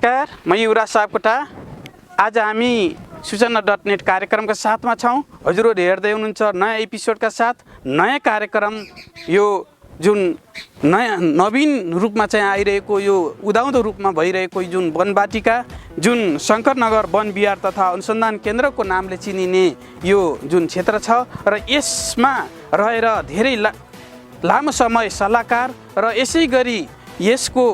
नमस्कार, म युवराज सापकोटा। आज हामी सूचना.नेट कार्यक्रमका साथमा छौँ। हजुरहरू हेर्दै हुनुहुन्छ नयाँ एपिसोडका साथ नयाँ कार्यक्रम, यो जुन नयाँ नवीन रूपमा चाहिँ आइरहेको, यो उदाउँदो रूपमा भइरहेको जुन वनवाटिका, जुन शङ्करनगर वन विहार तथा अनुसन्धान केन्द्रको नामले चिनिने यो जुन क्षेत्र छ र यसमा रहेर धेरै लामो समय सल्लाहकार र यसै गरी यसको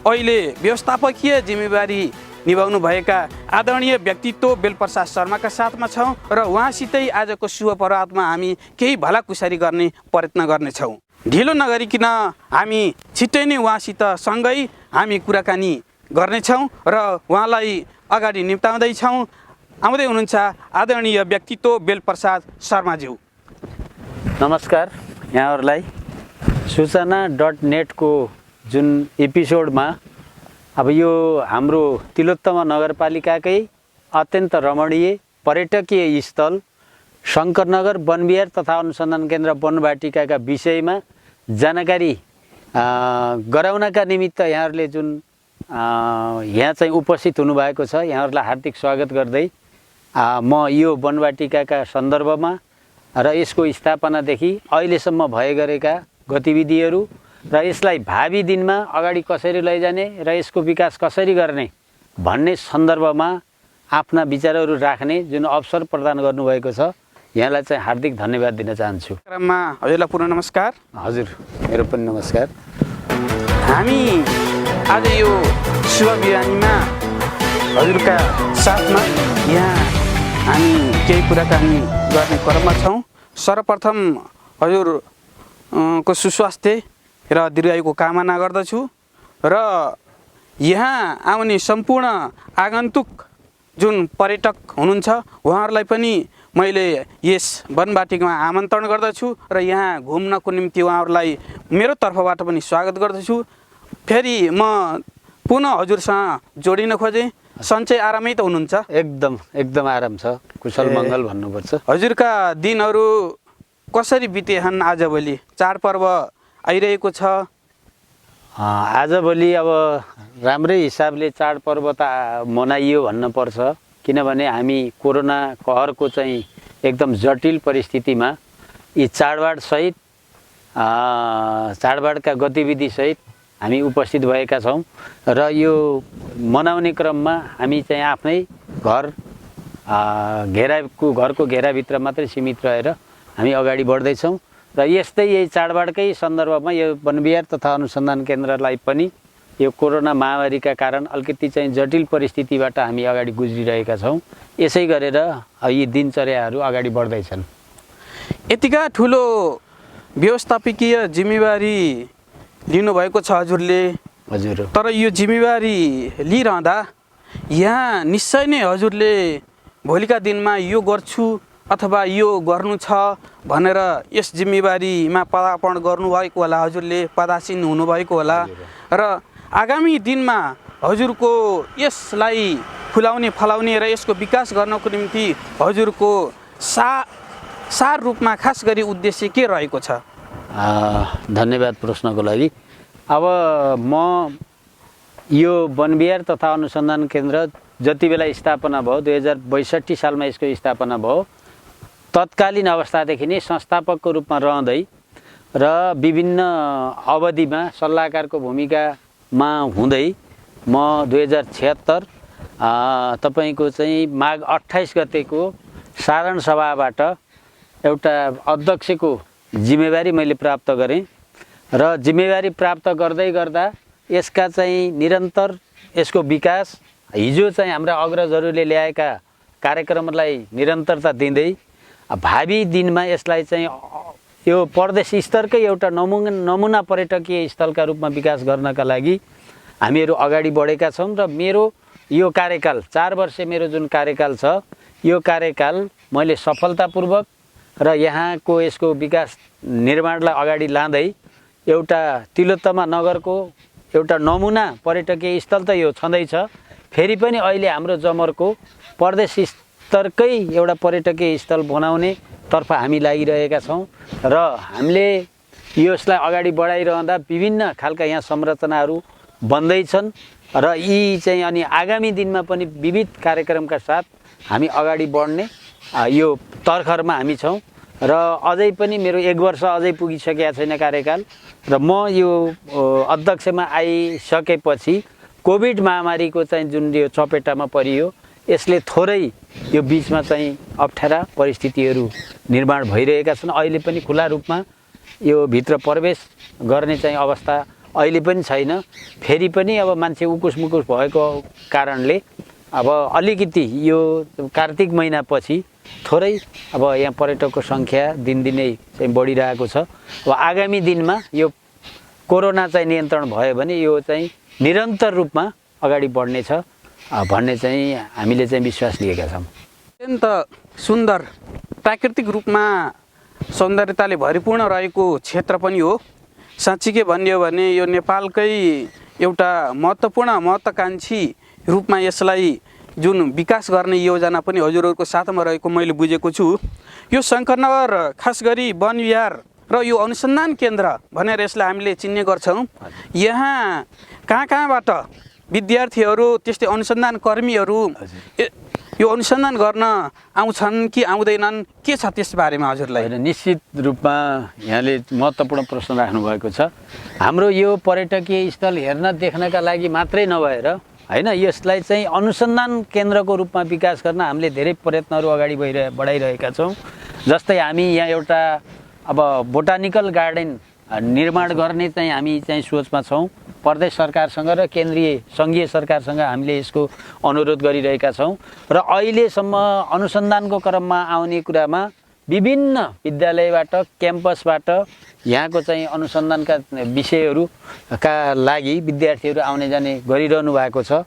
अहिले व्यवस्थापकीय जिम्मेवारी निभाउनु भएका आदरणीय व्यक्तित्व बेलप्रसाद शर्माका साथमा छौँ र उहाँसितै आजको शुभ पर्वतमा हामी केही भलाकुसारी गर्ने प्रयत्न गर्नेछौँ। ढिलो नगरिकन हामी छिट्टै नै उहाँसित सँगै हामी कुराकानी गर्नेछौँ र उहाँलाई अगाडि निम्ताउँदैछौँ। आउँदै हुनुहुन्छ आदरणीय व्यक्तित्व बेलप्रसाद शर्माज्यू। नमस्कार यहाँहरूलाई। सूचना.नेटको जुन एपिसोडमा अब यो हाम्रो तिलोत्तमा नगरपालिकाकै अत्यन्त रमणीय पर्यटकीय स्थल शङ्करनगर वनविहार तथा अनुसन्धान केन्द्र वनवाटिकाका विषयमा जानकारी गराउनका निमित्त यहाँहरूले जुन यहाँ चाहिँ उपस्थित हुनुभएको छ, यहाँहरूलाई हार्दिक स्वागत गर्दै म यो वनवाटिकाका सन्दर्भमा र यसको स्थापनादेखि अहिलेसम्म भए गरेका गतिविधिहरू र यसलाई भावी दिनमा अगाडि कसरी लैजाने र यसको विकास कसरी गर्ने भन्ने सन्दर्भमा आफ्ना विचारहरू राख्ने जुन अवसर प्रदान गर्नुभएको छ, यहाँलाई चाहिँ हार्दिक धन्यवाद दिन चाहन्छु। कार्यक्रममा हजुरलाई पुनः नमस्कार। हजुर, मेरो पनि नमस्कार। हामी आज यो शुभ बिहानीमा हजुरका साथमा यहाँ हामी केही कुराकानी गर्ने क्रममा छौँ। सर्वप्रथम हजुरको सुस्वास्थ्य र दीर्घायुको कामना गर्दछु र यहाँ आउने सम्पूर्ण आगन्तुक जुन पर्यटक हुनुहुन्छ उहाँहरूलाई पनि मैले यस वनवाटिकामा आमन्त्रण गर्दछु र यहाँ घुम्नको निम्ति उहाँहरूलाई मेरो तर्फबाट पनि स्वागत गर्दछु। फेरि म पुनः हजुरसँग जोडिन खोजेँ। सन्चै आरामै त हुनुहुन्छ? एकदम आराम छ, कुशल मङ्गल भन्नुपर्छ। हजुरका दिनहरू कसरी बितेछन्? आजभोलि चाडपर्व आइरहेको छ। आजभोलि अब राम्रै हिसाबले चाडपर्व त मनाइयो भन्नुपर्छ, किनभने हामी कोरोना कहरको चाहिँ एकदम जटिल परिस्थितिमा यी चाडबाडसहित चाडबाडका गतिविधिसहित हामी उपस्थित भएका छौँ र यो मनाउने क्रममा हामी चाहिँ आफ्नै घरको घेराभित्र मात्रै सीमित रहेर हामी अगाडि बढ्दैछौँ र यही चाडबाडकै सन्दर्भमा यो वनविहार तथा अनुसन्धान केन्द्रलाई पनि यो कोरोना महामारीका कारण अलिकति चाहिँ जटिल परिस्थितिबाट हामी अगाडि गुज्रिरहेका छौँ। यसै गरेर यी दिनचर्याहरू अगाडि बढ्दैछन्। यतिका ठुलो व्यवस्थापकीय जिम्मेवारी लिनुभएको छ हजुरले। हजुर, तर यो जिम्मेवारी लिइरहँदा यहाँ निश्चय नै हजुरले भोलिका दिनमा यो गर्छु अथवा यो गर्नु छ भनेर यस जिम्मेवारीमा पदार्पण गर्नुभएको होला, हजुरले पदासीन हुनुभएको होला र आगामी दिनमा हजुरको यसलाई फुलाउने फलाउने र यसको विकास गर्नको निम्ति हजुरको सार रूपमा खास गरी उद्देश्य के रहेको छ? धन्यवाद प्रश्नको लागि। अब म यो वनविहार तथा अनुसन्धान केन्द्र जति बेला स्थापना भयो 2062 सालमा यसको स्थापना भयो, तत्कालीन अवस्थादेखि नै संस्थापकको रूपमा रहँदै र विभिन्न अवधिमा सल्लाहकारको भूमिकामा हुँदै म 2076 तपाईँको चाहिँ माघ 28 गतेको साधारण सभाबाट एउटा अध्यक्षको जिम्मेवारी मैले प्राप्त गरेँ र जिम्मेवारी प्राप्त गर्दै गर्दा यसका चाहिँ निरन्तर यसको विकास, हिजो चाहिँ हाम्रा अग्रजहरूले ल्याएका कार्यक्रमलाई निरन्तरता दिँदै भावी दिनमा यसलाई चाहिँ यो प्रदेश स्तरकै एउटा नमुना पर्यटकीय स्थलका रूपमा विकास गर्नका लागि हामीहरू अगाडि बढेका छौँ र मेरो यो कार्यकाल 4 वर्ष मेरो जुन कार्यकाल छ, यो कार्यकाल मैले सफलतापूर्वक र यहाँको यसको विकास निर्माणलाई अगाडि लाँदै एउटा तिलोत्तमा नगरको एउटा नमुना पर्यटकीय स्थल त यो छँदैछ, फेरि पनि अहिले हाम्रो जमरको प्रदेश स्तरकै एउटा पर्यटकीय स्थल बनाउने तर्फ हामी लागिरहेका छौँ र हामीले यसलाई अगाडि बढाइरहँदा विभिन्न खालका यहाँ संरचनाहरू बन्दैछन् र यी चाहिँ अनि आगामी दिनमा पनि विविध कार्यक्रमका साथ हामी अगाडि बढ्ने यो तर्खरमा हामी छौँ। र अझै पनि मेरो 1 वर्ष अझै पुगिसकेको छैन कार्यकाल, र म यो अध्यक्षमा आइसकेपछि कोभिड महामारीको चाहिँ जुन यो चपेटामा परियो, यसले थोरै यो बिचमा चाहिँ अप्ठ्यारा परिस्थितिहरू निर्माण भइरहेका छन्। अहिले पनि खुला रूपमा यो भित्र प्रवेश गर्ने चाहिँ अवस्था अहिले पनि छैन। फेरि पनि अब मान्छे उकुस मुकुस भएको कारणले अब अलिकति यो कार्तिक महिनापछि थोरै अब यहाँ पर्यटकको सङ्ख्या दिनदिनै चाहिँ बढिरहेको छ। अब आगामी दिनमा यो कोरोना चाहिँ नियन्त्रण भयो भने यो चाहिँ निरन्तर रूपमा अगाडि बढ्नेछ भन्ने चाहिँ हामीले चाहिँ विश्वास लिएका छौँ। अत्यन्त सुन्दर प्राकृतिक रूपमा सौन्दर्यताले भरिपूर्ण रहेको क्षेत्र पनि हो। साँच्चीकै भनियो भने यो नेपालकै एउटा महत्त्वपूर्ण महत्त्वाकांक्षी रूपमा यसलाई जुन विकास गर्ने योजना पनि हजुरहरूको साथमा रहेको मैले बुझेको छु। यो शङ्करनगर खास गरी वन विहार र यो अनुसन्धान केन्द्र भनेर यसलाई हामीले चिन्ने गर्छौँ। यहाँ कहाँबाट विद्यार्थीहरू त्यस्तै अनुसन्धान कर्मीहरू यो अनुसन्धान गर्न आउँछन् कि आउँदैनन्, के छ त्यस बारेमा हजुरलाई? होइन, निश्चित रूपमा यहाँले महत्त्वपूर्ण प्रश्न राख्नुभएको छ। हाम्रो यो पर्यटकीय स्थल हेर्न देख्नका लागि मात्रै नभएर होइन, यसलाई चाहिँ अनुसन्धान केन्द्रको रूपमा विकास गर्न हामीले धेरै प्रयत्नहरू अगाडि बढाइरहेका छौँ। जस्तै हामी यहाँ एउटा अब बोटानिकल गार्डन निर्माण गर्ने चाहिँ हामी चाहिँ सोचमा छौँ। प्रदेश सरकारसँग र केन्द्रीय सङ्घीय सरकारसँग हामीले यसको अनुरोध गरिरहेका छौँ। र अहिलेसम्म अनुसन्धानको क्रममा आउने कुरामा विभिन्न विद्यालयबाट क्याम्पसबाट यहाँको चाहिँ अनुसन्धानका विषयहरूका लागि विद्यार्थीहरू आउने जाने गरिरहनु भएको छ।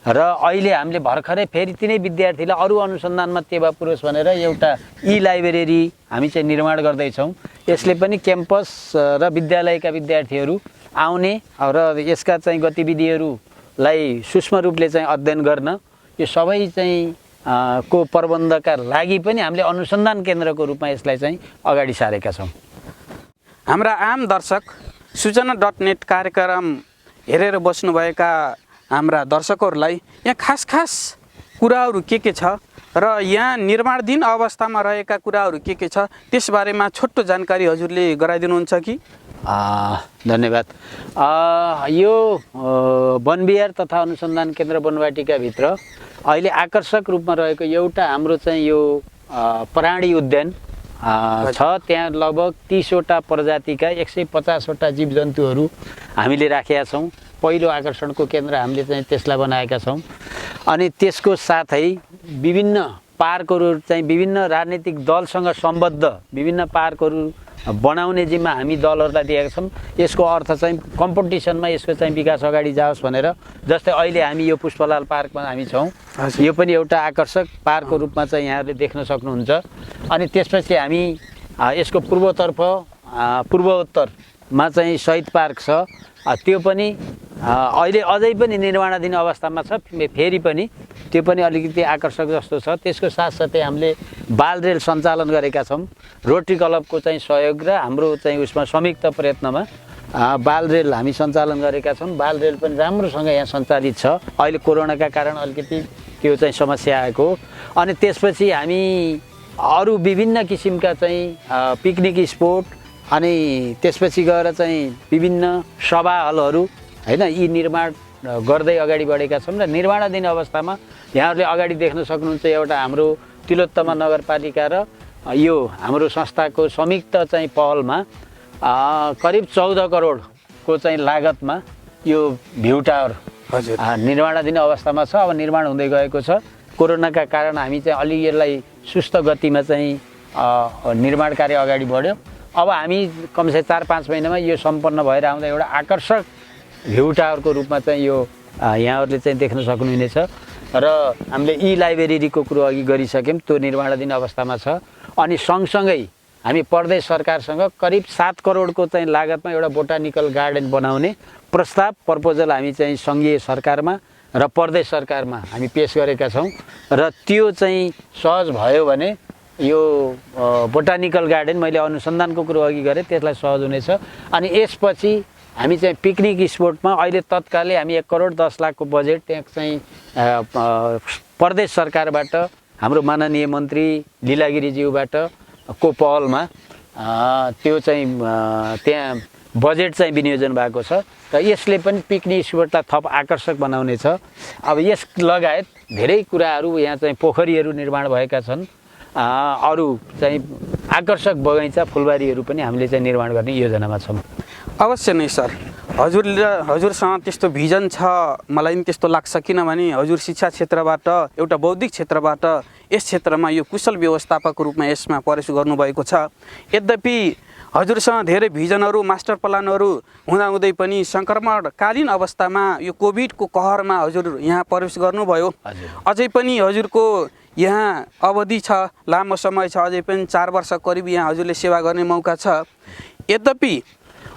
र अहिले हामीले भर्खरै फेरि तिनै विद्यार्थीलाई अरू अनुसन्धानमा टेवा पुरोस् भनेर एउटा लाइब्रेरी हामी चाहिँ निर्माण गर्दैछौँ। यसले पनि क्याम्पस र विद्यालयका विद्यार्थीहरू आउने र यसका चाहिँ गतिविधिहरूलाई सूक्ष्म रूपले चाहिँ अध्ययन गर्न यो सबै चाहिँ को प्रबन्धका लागि पनि हामीले अनुसन्धान केन्द्रको रूपमा यसलाई चाहिँ अगाडि सारेका छौँ। हाम्रा आम दर्शक सूचना.net कार्यक्रम हेरेर बस्नुभएका हाम्रा दर्शकहरूलाई यहाँ खास कुराहरू के छ र यहाँ निर्माणाधीन अवस्थामा रहेका कुराहरू के छ त्यसबारेमा छोटो जानकारी हजुरले गराइदिनुहुन्छ कि? धन्यवाद। यो वन विहार तथा अनुसन्धान केन्द्र बनवाटिका भित्र अहिले आकर्षक रूपमा रहेको एउटा हाम्रो चाहिँ यो प्राणी उद्यान छ। त्यहाँ लगभग 30वटा प्रजातिका 150वटा जीवजन्तुहरू हामीले राखेका छौँ। पहिलो आकर्षणको केन्द्र हामीले चाहिँ त्यसलाई बनाएका छौँ। अनि त्यसको साथै विभिन्न पार्कहरू चाहिँ विभिन्न राजनीतिक दलसँग सम्बद्ध विभिन्न पार्कहरू बनाउने जिम्मा हामी दलहरूलाई दिएका छौँ। यसको अर्थ चाहिँ कम्पिटिसनमा यसको चाहिँ विकास अगाडि जाओस् भनेर। जस्तै अहिले हामी यो पुष्पलाल पार्कमा हामी छौँ। यो पनि एउटा आकर्षक पार्कको रूपमा चाहिँ यहाँहरूले देख्न सक्नुहुन्छ। अनि त्यसपछि हामी यसको पूर्वोत्तरमा चाहिँ शहीद पार्क छ। त्यो पनि अहिले अझै पनि निर्माणाधीन अवस्थामा छ। फेरि पनि त्यो पनि अलिकति आकर्षक जस्तो छ। त्यसको साथसाथै हामीले बाल रेल सञ्चालन गरेका छौँ। रोटरी क्लबको चाहिँ सहयोग र हाम्रो चाहिँ उसमा संयुक्त प्रयत्नमा बाल रेल हामी सञ्चालन गरेका छौँ। बाल रेल पनि राम्रोसँग यहाँ सञ्चालित छ। अहिले कोरोनाका कारण अलिकति त्यो चाहिँ समस्या आएको। अनि त्यसपछि हामी अरू विभिन्न किसिमका चाहिँ पिकनिक स्पोट अनि त्यसपछि गएर चाहिँ विभिन्न सभा हलहरू होइन यी निर्माण गर्दै अगाडि बढेका छौँ। र निर्माणाधीन अवस्थामा यहाँहरूले अगाडि देख्न सक्नुहुन्छ एउटा हाम्रो तिलोत्तमा नगरपालिका र यो हाम्रो संस्थाको संयुक्त चाहिँ पहलमा करिब 14 करोडको चाहिँ लागतमा यो भ्यू टावर निर्माणाधीन अवस्थामा छ। अब निर्माण हुँदै गएको छ। कोरोनाका कारण हामी चाहिँ अलि यसलाई सुस्त गतिमा चाहिँ निर्माण कार्य अगाडि बढ्यो। अब हामी कमसे 4-5 महिनामा यो सम्पन्न भएर आउँदा एउटा आकर्षक भ्यू टावरको रूपमा चाहिँ यो यहाँहरूले चाहिँ देख्न सक्नुहुनेछ। र हामीले लाइब्रेरीको कुरो अघि गरिसक्यौँ, त्यो निर्माणाधीन अवस्थामा छ। अनि सँगसँगै हामी प्रदेश सरकारसँग करिब 7 करोडको चाहिँ लागतमा एउटा बोटानिकल गार्डन बनाउने प्रपोजल हामी चाहिँ सङ्घीय सरकारमा र प्रदेश सरकारमा हामी पेश गरेका छौँ। र त्यो चाहिँ सहज भयो भने यो बोटानिकल गार्डन मैले अनुसन्धानको कुरो अघि गरेँ त्यसलाई सहज हुनेछ। अनि यसपछि हामी चाहिँ पिकनिक स्पोटमा अहिले तत्कालै हामी 1 करोड 10 लाखको बजेट त्यहाँ चाहिँ प्रदेश सरकारबाट हाम्रो माननीय मन्त्री लीलागिरीज्यूबाट को पहलमा त्यो चाहिँ त्यहाँ बजेट चाहिँ विनियोजन भएको छ र यसले पनि पिकनिक स्पोटलाई थप आकर्षक बनाउनेछ। अब यस लगायत धेरै कुराहरू यहाँ चाहिँ पोखरीहरू निर्माण भएका छन्, अरू चाहिँ आकर्षक बगैँचा फुलबारीहरू पनि हामीले चाहिँ निर्माण गर्ने योजनामा छौँ। अवश्य नै सर, हजुरसँग त्यस्तो भिजन छ, मलाई पनि त्यस्तो लाग्छ। किनभने हजुर शिक्षा क्षेत्रबाट एउटा बौद्धिक क्षेत्रबाट यस क्षेत्रमा यो कुशल व्यवस्थापकको रूपमा यसमा प्रवेश गर्नुभएको छ। यद्यपि हजुरसँग धेरै भिजनहरू मास्टर प्लानहरू हुँदाहुँदै पनि सङ्क्रमणकालीन अवस्थामा यो कोभिडको कहरमा हजुर यहाँ प्रवेश गर्नुभयो। अझै पनि हजुरको यहाँ अवधि छ, लामो समय छ, अझै पनि 4 वर्ष करिब यहाँ हजुरले सेवा गर्ने मौका छ। यद्यपि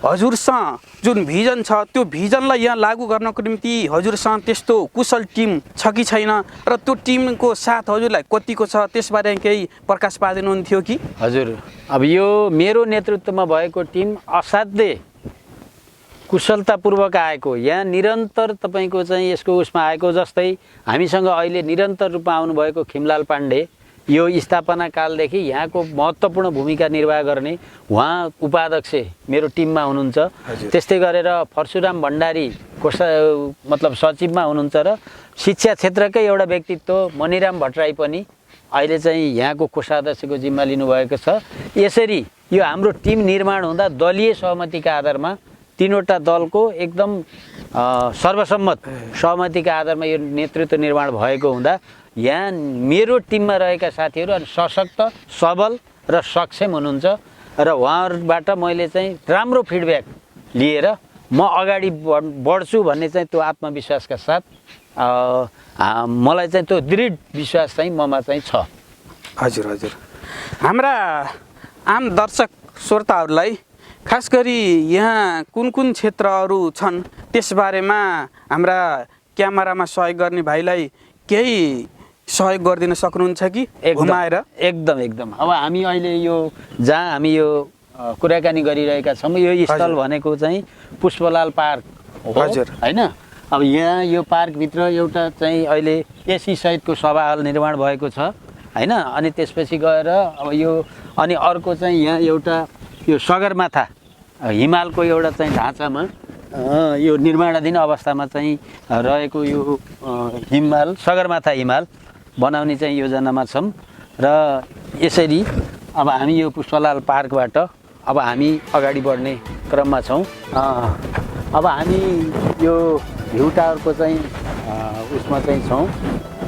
हजुरसँग जुन भिजन छ त्यो भिजनलाई यहाँ लागू गर्नको निम्ति हजुरसँग त्यस्तो कुशल टिम छ कि छैन र त्यो टिमको साथ हजुरलाई कतिको छ त्यसबारे केही प्रकाश पारिदिनुहुन्थ्यो कि? हजुर, अब यो मेरो नेतृत्वमा भएको टिम असाध्यै कुशलतापूर्वक आएको, यहाँ निरन्तर तपाईँको चाहिँ यसको उसमा आएको। जस्तै हामीसँग अहिले निरन्तर रूपमा आउनुभएको खिमलाल पाण्डे यो स्थापना कालदेखि यहाँको महत्त्वपूर्ण भूमिका निर्वाह गर्ने उहाँ उपाध्यक्ष मेरो टिममा हुनुहुन्छ। त्यस्तै गरेर परशुराम भण्डारी मतलब सचिवमा हुनुहुन्छ र शिक्षा क्षेत्रकै एउटा व्यक्तित्व मणिराम भट्टराई पनि अहिले चाहिँ यहाँको कोषाध्यक्षको जिम्मा लिनुभएको छ। यसरी यो हाम्रो टिम निर्माण हुँदा दलीय सहमतिका आधारमा 3वटा दलको एकदम सर्वसम्मत सहमतिका आधारमा यो नेतृत्व निर्माण भएको हुँदा यहाँ मेरो टिममा रहेका साथीहरू सशक्त सबल र सक्षम हुनुहुन्छ र उहाँहरूबाट मैले चाहिँ राम्रो फिडब्याक लिएर म अगाडि बढ्छु भन्ने चाहिँ त्यो आत्मविश्वासका साथ मलाई चाहिँ त्यो दृढ विश्वास चाहिँ ममा चाहिँ छ। हजुर हजुर, हाम्रा आम दर्शक श्रोताहरूलाई खास गरी यहाँ कुन कुन क्षेत्रहरू छन् त्यसबारेमा हाम्रा क्यामेरामा सहयोग गर्ने भाइलाई केही सहयोग गरिदिन सक्नुहुन्छ कि घुमाएर? एकदम। अब हामी अहिले यो जहाँ हामी यो कुराकानी गरिरहेका छौँ यो स्थल भनेको चाहिँ पुष्पलाल पार्क हो हैन। अब यहाँ यो पार्कभित्र एउटा चाहिँ अहिले एसी सहितको सभा हल निर्माण भएको छ हैन। अनि त्यसपछि गएर अब यो अनि अर्को चाहिँ यहाँ एउटा यो सगरमाथा हिमालको एउटा चाहिँ ढाँचामा यो निर्माणाधीन अवस्थामा चाहिँ रहेको यो सगरमाथा हिमाल बनाउने चाहिँ योजनामा छौँ र यसरी अब हामी यो पुष्पलाल पार्कबाट अब हामी अगाडि बढ्ने क्रममा छौँ। अब हामी यो भ्यू टावरको चाहिँ उसमा चाहिँ छौँ।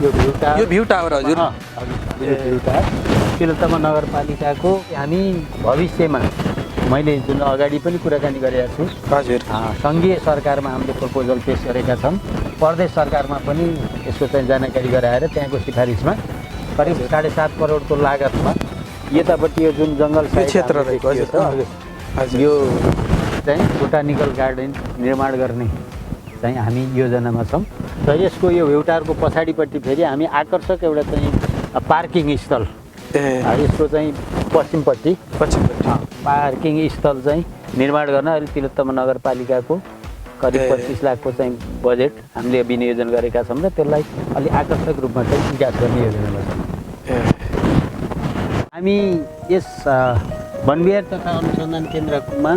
यो भ्यू टावर हजुर भ्यू टावर तिलोत्तमा नगरपालिकाको हामी भविष्यमा मैले जुन अगाडि पनि कुराकानी गरेका छु हजुर, सङ्घीय सरकारमा हामीले प्रपोजल पेश गरेका छौँ। प्रदेश सरकारमा पनि यसको चाहिँ जानकारी गराएर त्यहाँको सिफारिसमा करिब 7.5 करोडको लागतमा यतापट्टि यो जुन जङ्गल क्षेत्र यो चाहिँ बोटानिकल गार्डन निर्माण गर्ने चाहिँ हामी योजनामा छौँ। र यसको यो भ्यूटारको पछाडिपट्टि फेरि हामी आकर्षक एउटा चाहिँ पार्किङ स्थल यसको चाहिँ पश्चिमपट्टि पार्किङ स्थल चाहिँ निर्माण गर्न अहिले तिलोत्तमा नगरपालिकाको करिब 25 लाखको चाहिँ बजेट हामीले विनियोजन गरेका छौँ र त्यसलाई अलि आकर्षक रूपमा चाहिँ विकास गर्ने योजनामा छौँ। हामी यस वनविहार तथा अनुसन्धान केन्द्रमा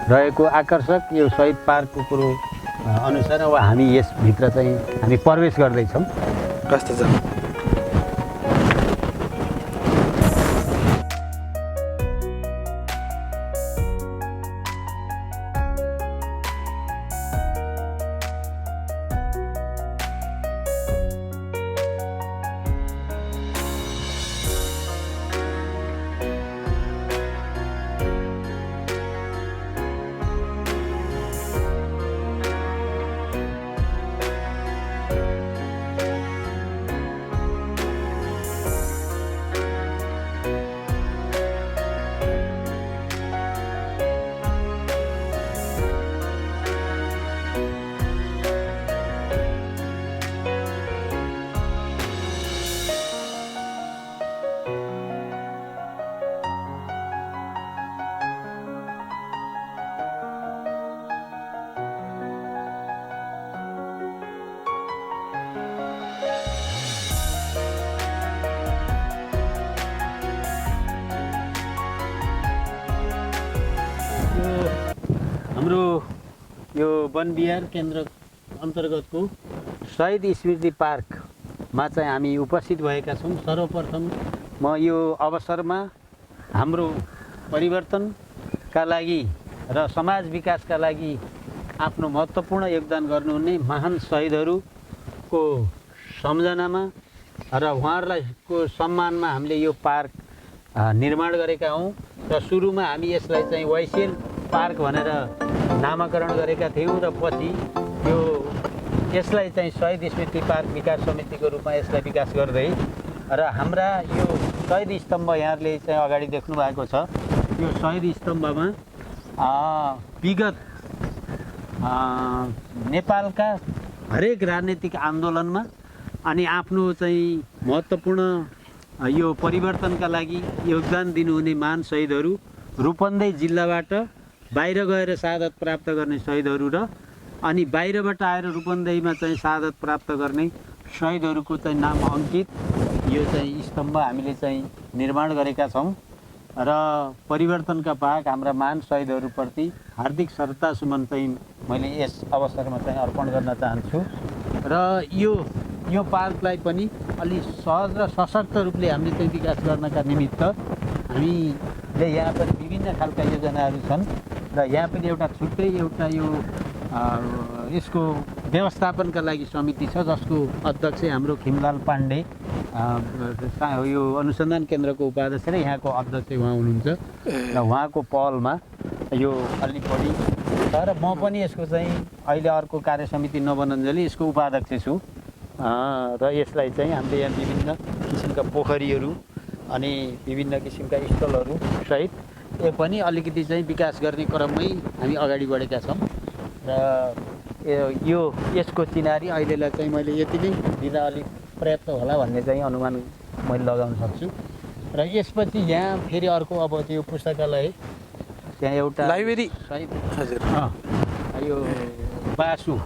रहेको आकर्षक यो शहीद पार्कको कुरो अनुसार अब हामी यसभित्र चाहिँ हामी प्रवेश गर्दैछौँ। कस्तो छ? हाम्रो यो वन विहार केन्द्र अन्तर्गतको शहीद स्मृति पार्कमा चाहिँ हामी उपस्थित भएका छौँ। सर्वप्रथम म यो अवसरमा हाम्रो परिवर्तनका लागि र समाज विकासका लागि आफ्नो महत्त्वपूर्ण योगदान गर्नुहुने महान शहीदहरूको सम्झनामा र उहाँहरूलाई को सम्मानमा हामीले यो पार्क निर्माण गरेका हौँ र सुरुमा हामी यसलाई चाहिँ वाइसिएल पार्क भनेर नामाकरण गरेका थियौँ र पछि यो यसलाई चाहिँ शहीद स्मृति पार्क विकास समितिको रूपमा यसलाई विकास गर्दै र हाम्रा यो शहीद स्तम्भ यहाँहरूले चाहिँ अगाडि देख्नु भएको छ। यो शहीद स्तम्भमा विगत नेपालका हरेक राजनीतिक आन्दोलनमा अनि आफ्नो चाहिँ महत्त्वपूर्ण यो परिवर्तनका लागि योगदान दिनुहुने महान शहीदहरू, रूपन्देही जिल्लाबाट बाहिर गएर शहादत प्राप्त गर्ने शहीदहरू र अनि बाहिरबाट आएर रूपन्देहीमा चाहिँ शहादत प्राप्त गर्ने शहीदहरूको चाहिँ नाम अङ्कित यो चाहिँ स्तम्भ हामीले चाहिँ निर्माण गरेका छौँ र परिवर्तनका भाग हाम्रा महान शहीदहरूप्रति हार्दिक श्रद्धासुमन चाहिँ मैले यस अवसरमा चाहिँ अर्पण गर्न चाहन्छु र यो पार्कलाई पनि अलि सहज र सशक्त रूपले हामीले चाहिँ विकास गर्नका निमित्त हामीले यहाँ पनि विभिन्न खालका योजनाहरू छन् र यहाँ पनि एउटा छुट्टै एउटा यसको व्यवस्थापनका लागि समिति छ जसको अध्यक्ष हाम्रो खिमलाल पाण्डे यो अनुसन्धान केन्द्रको उपाध्यक्ष र यहाँको अध्यक्ष उहाँ हुनुहुन्छ र उहाँको पहलमा यो अलि बढी छ र म पनि यसको चाहिँ अहिले अर्को कार्य समिति नवनञ्जली यसको उपाध्यक्ष छु र यसलाई चाहिँ हामीले यहाँ विभिन्न किसिमका पोखरीहरू अनि विभिन्न किसिमका स्थलहरू सहित यो पनि अलिकति चाहिँ विकास गर्ने क्रममै हामी अगाडि बढेका छौँ र यो यसको चिनारी अहिलेलाई चाहिँ मैले यति नै दिँदा अलिक पर्याप्त होला भन्ने चाहिँ अनुमान मैले लगाउन सक्छु र यसपछि यहाँ फेरि अर्को अब त्यो पुस्तकालय त्यहाँ एउटा लाइब्रेरी हजुर यो बासु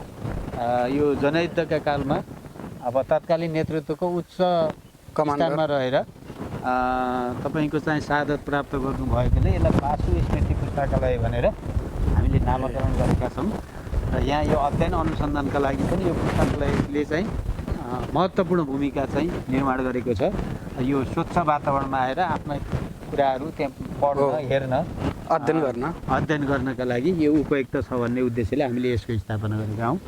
यो जनयुद्धका कालमा अब तत्कालीन नेतृत्वको उच्च कमान्डरमा रहेर तपाईँको चाहिँ शहादत प्राप्त गर्नुभएकोले यसलाई बासु स्मृति पुस्तकालय भनेर हामीले नामाकरण गरेका छौँ र यहाँ यो अध्ययन अनुसन्धानका लागि पनि यो पुस्तकालयले चाहिँ महत्त्वपूर्ण भूमिका चाहिँ निर्माण गरेको छ। यो स्वच्छ वातावरणमा आएर आफ्ना कुराहरू त्यहाँ पढ्न हेर्न अध्ययन गर्नका लागि यो उपयुक्त छ भन्ने उद्देश्यले हामीले यसको स्थापना गरेका हौँ।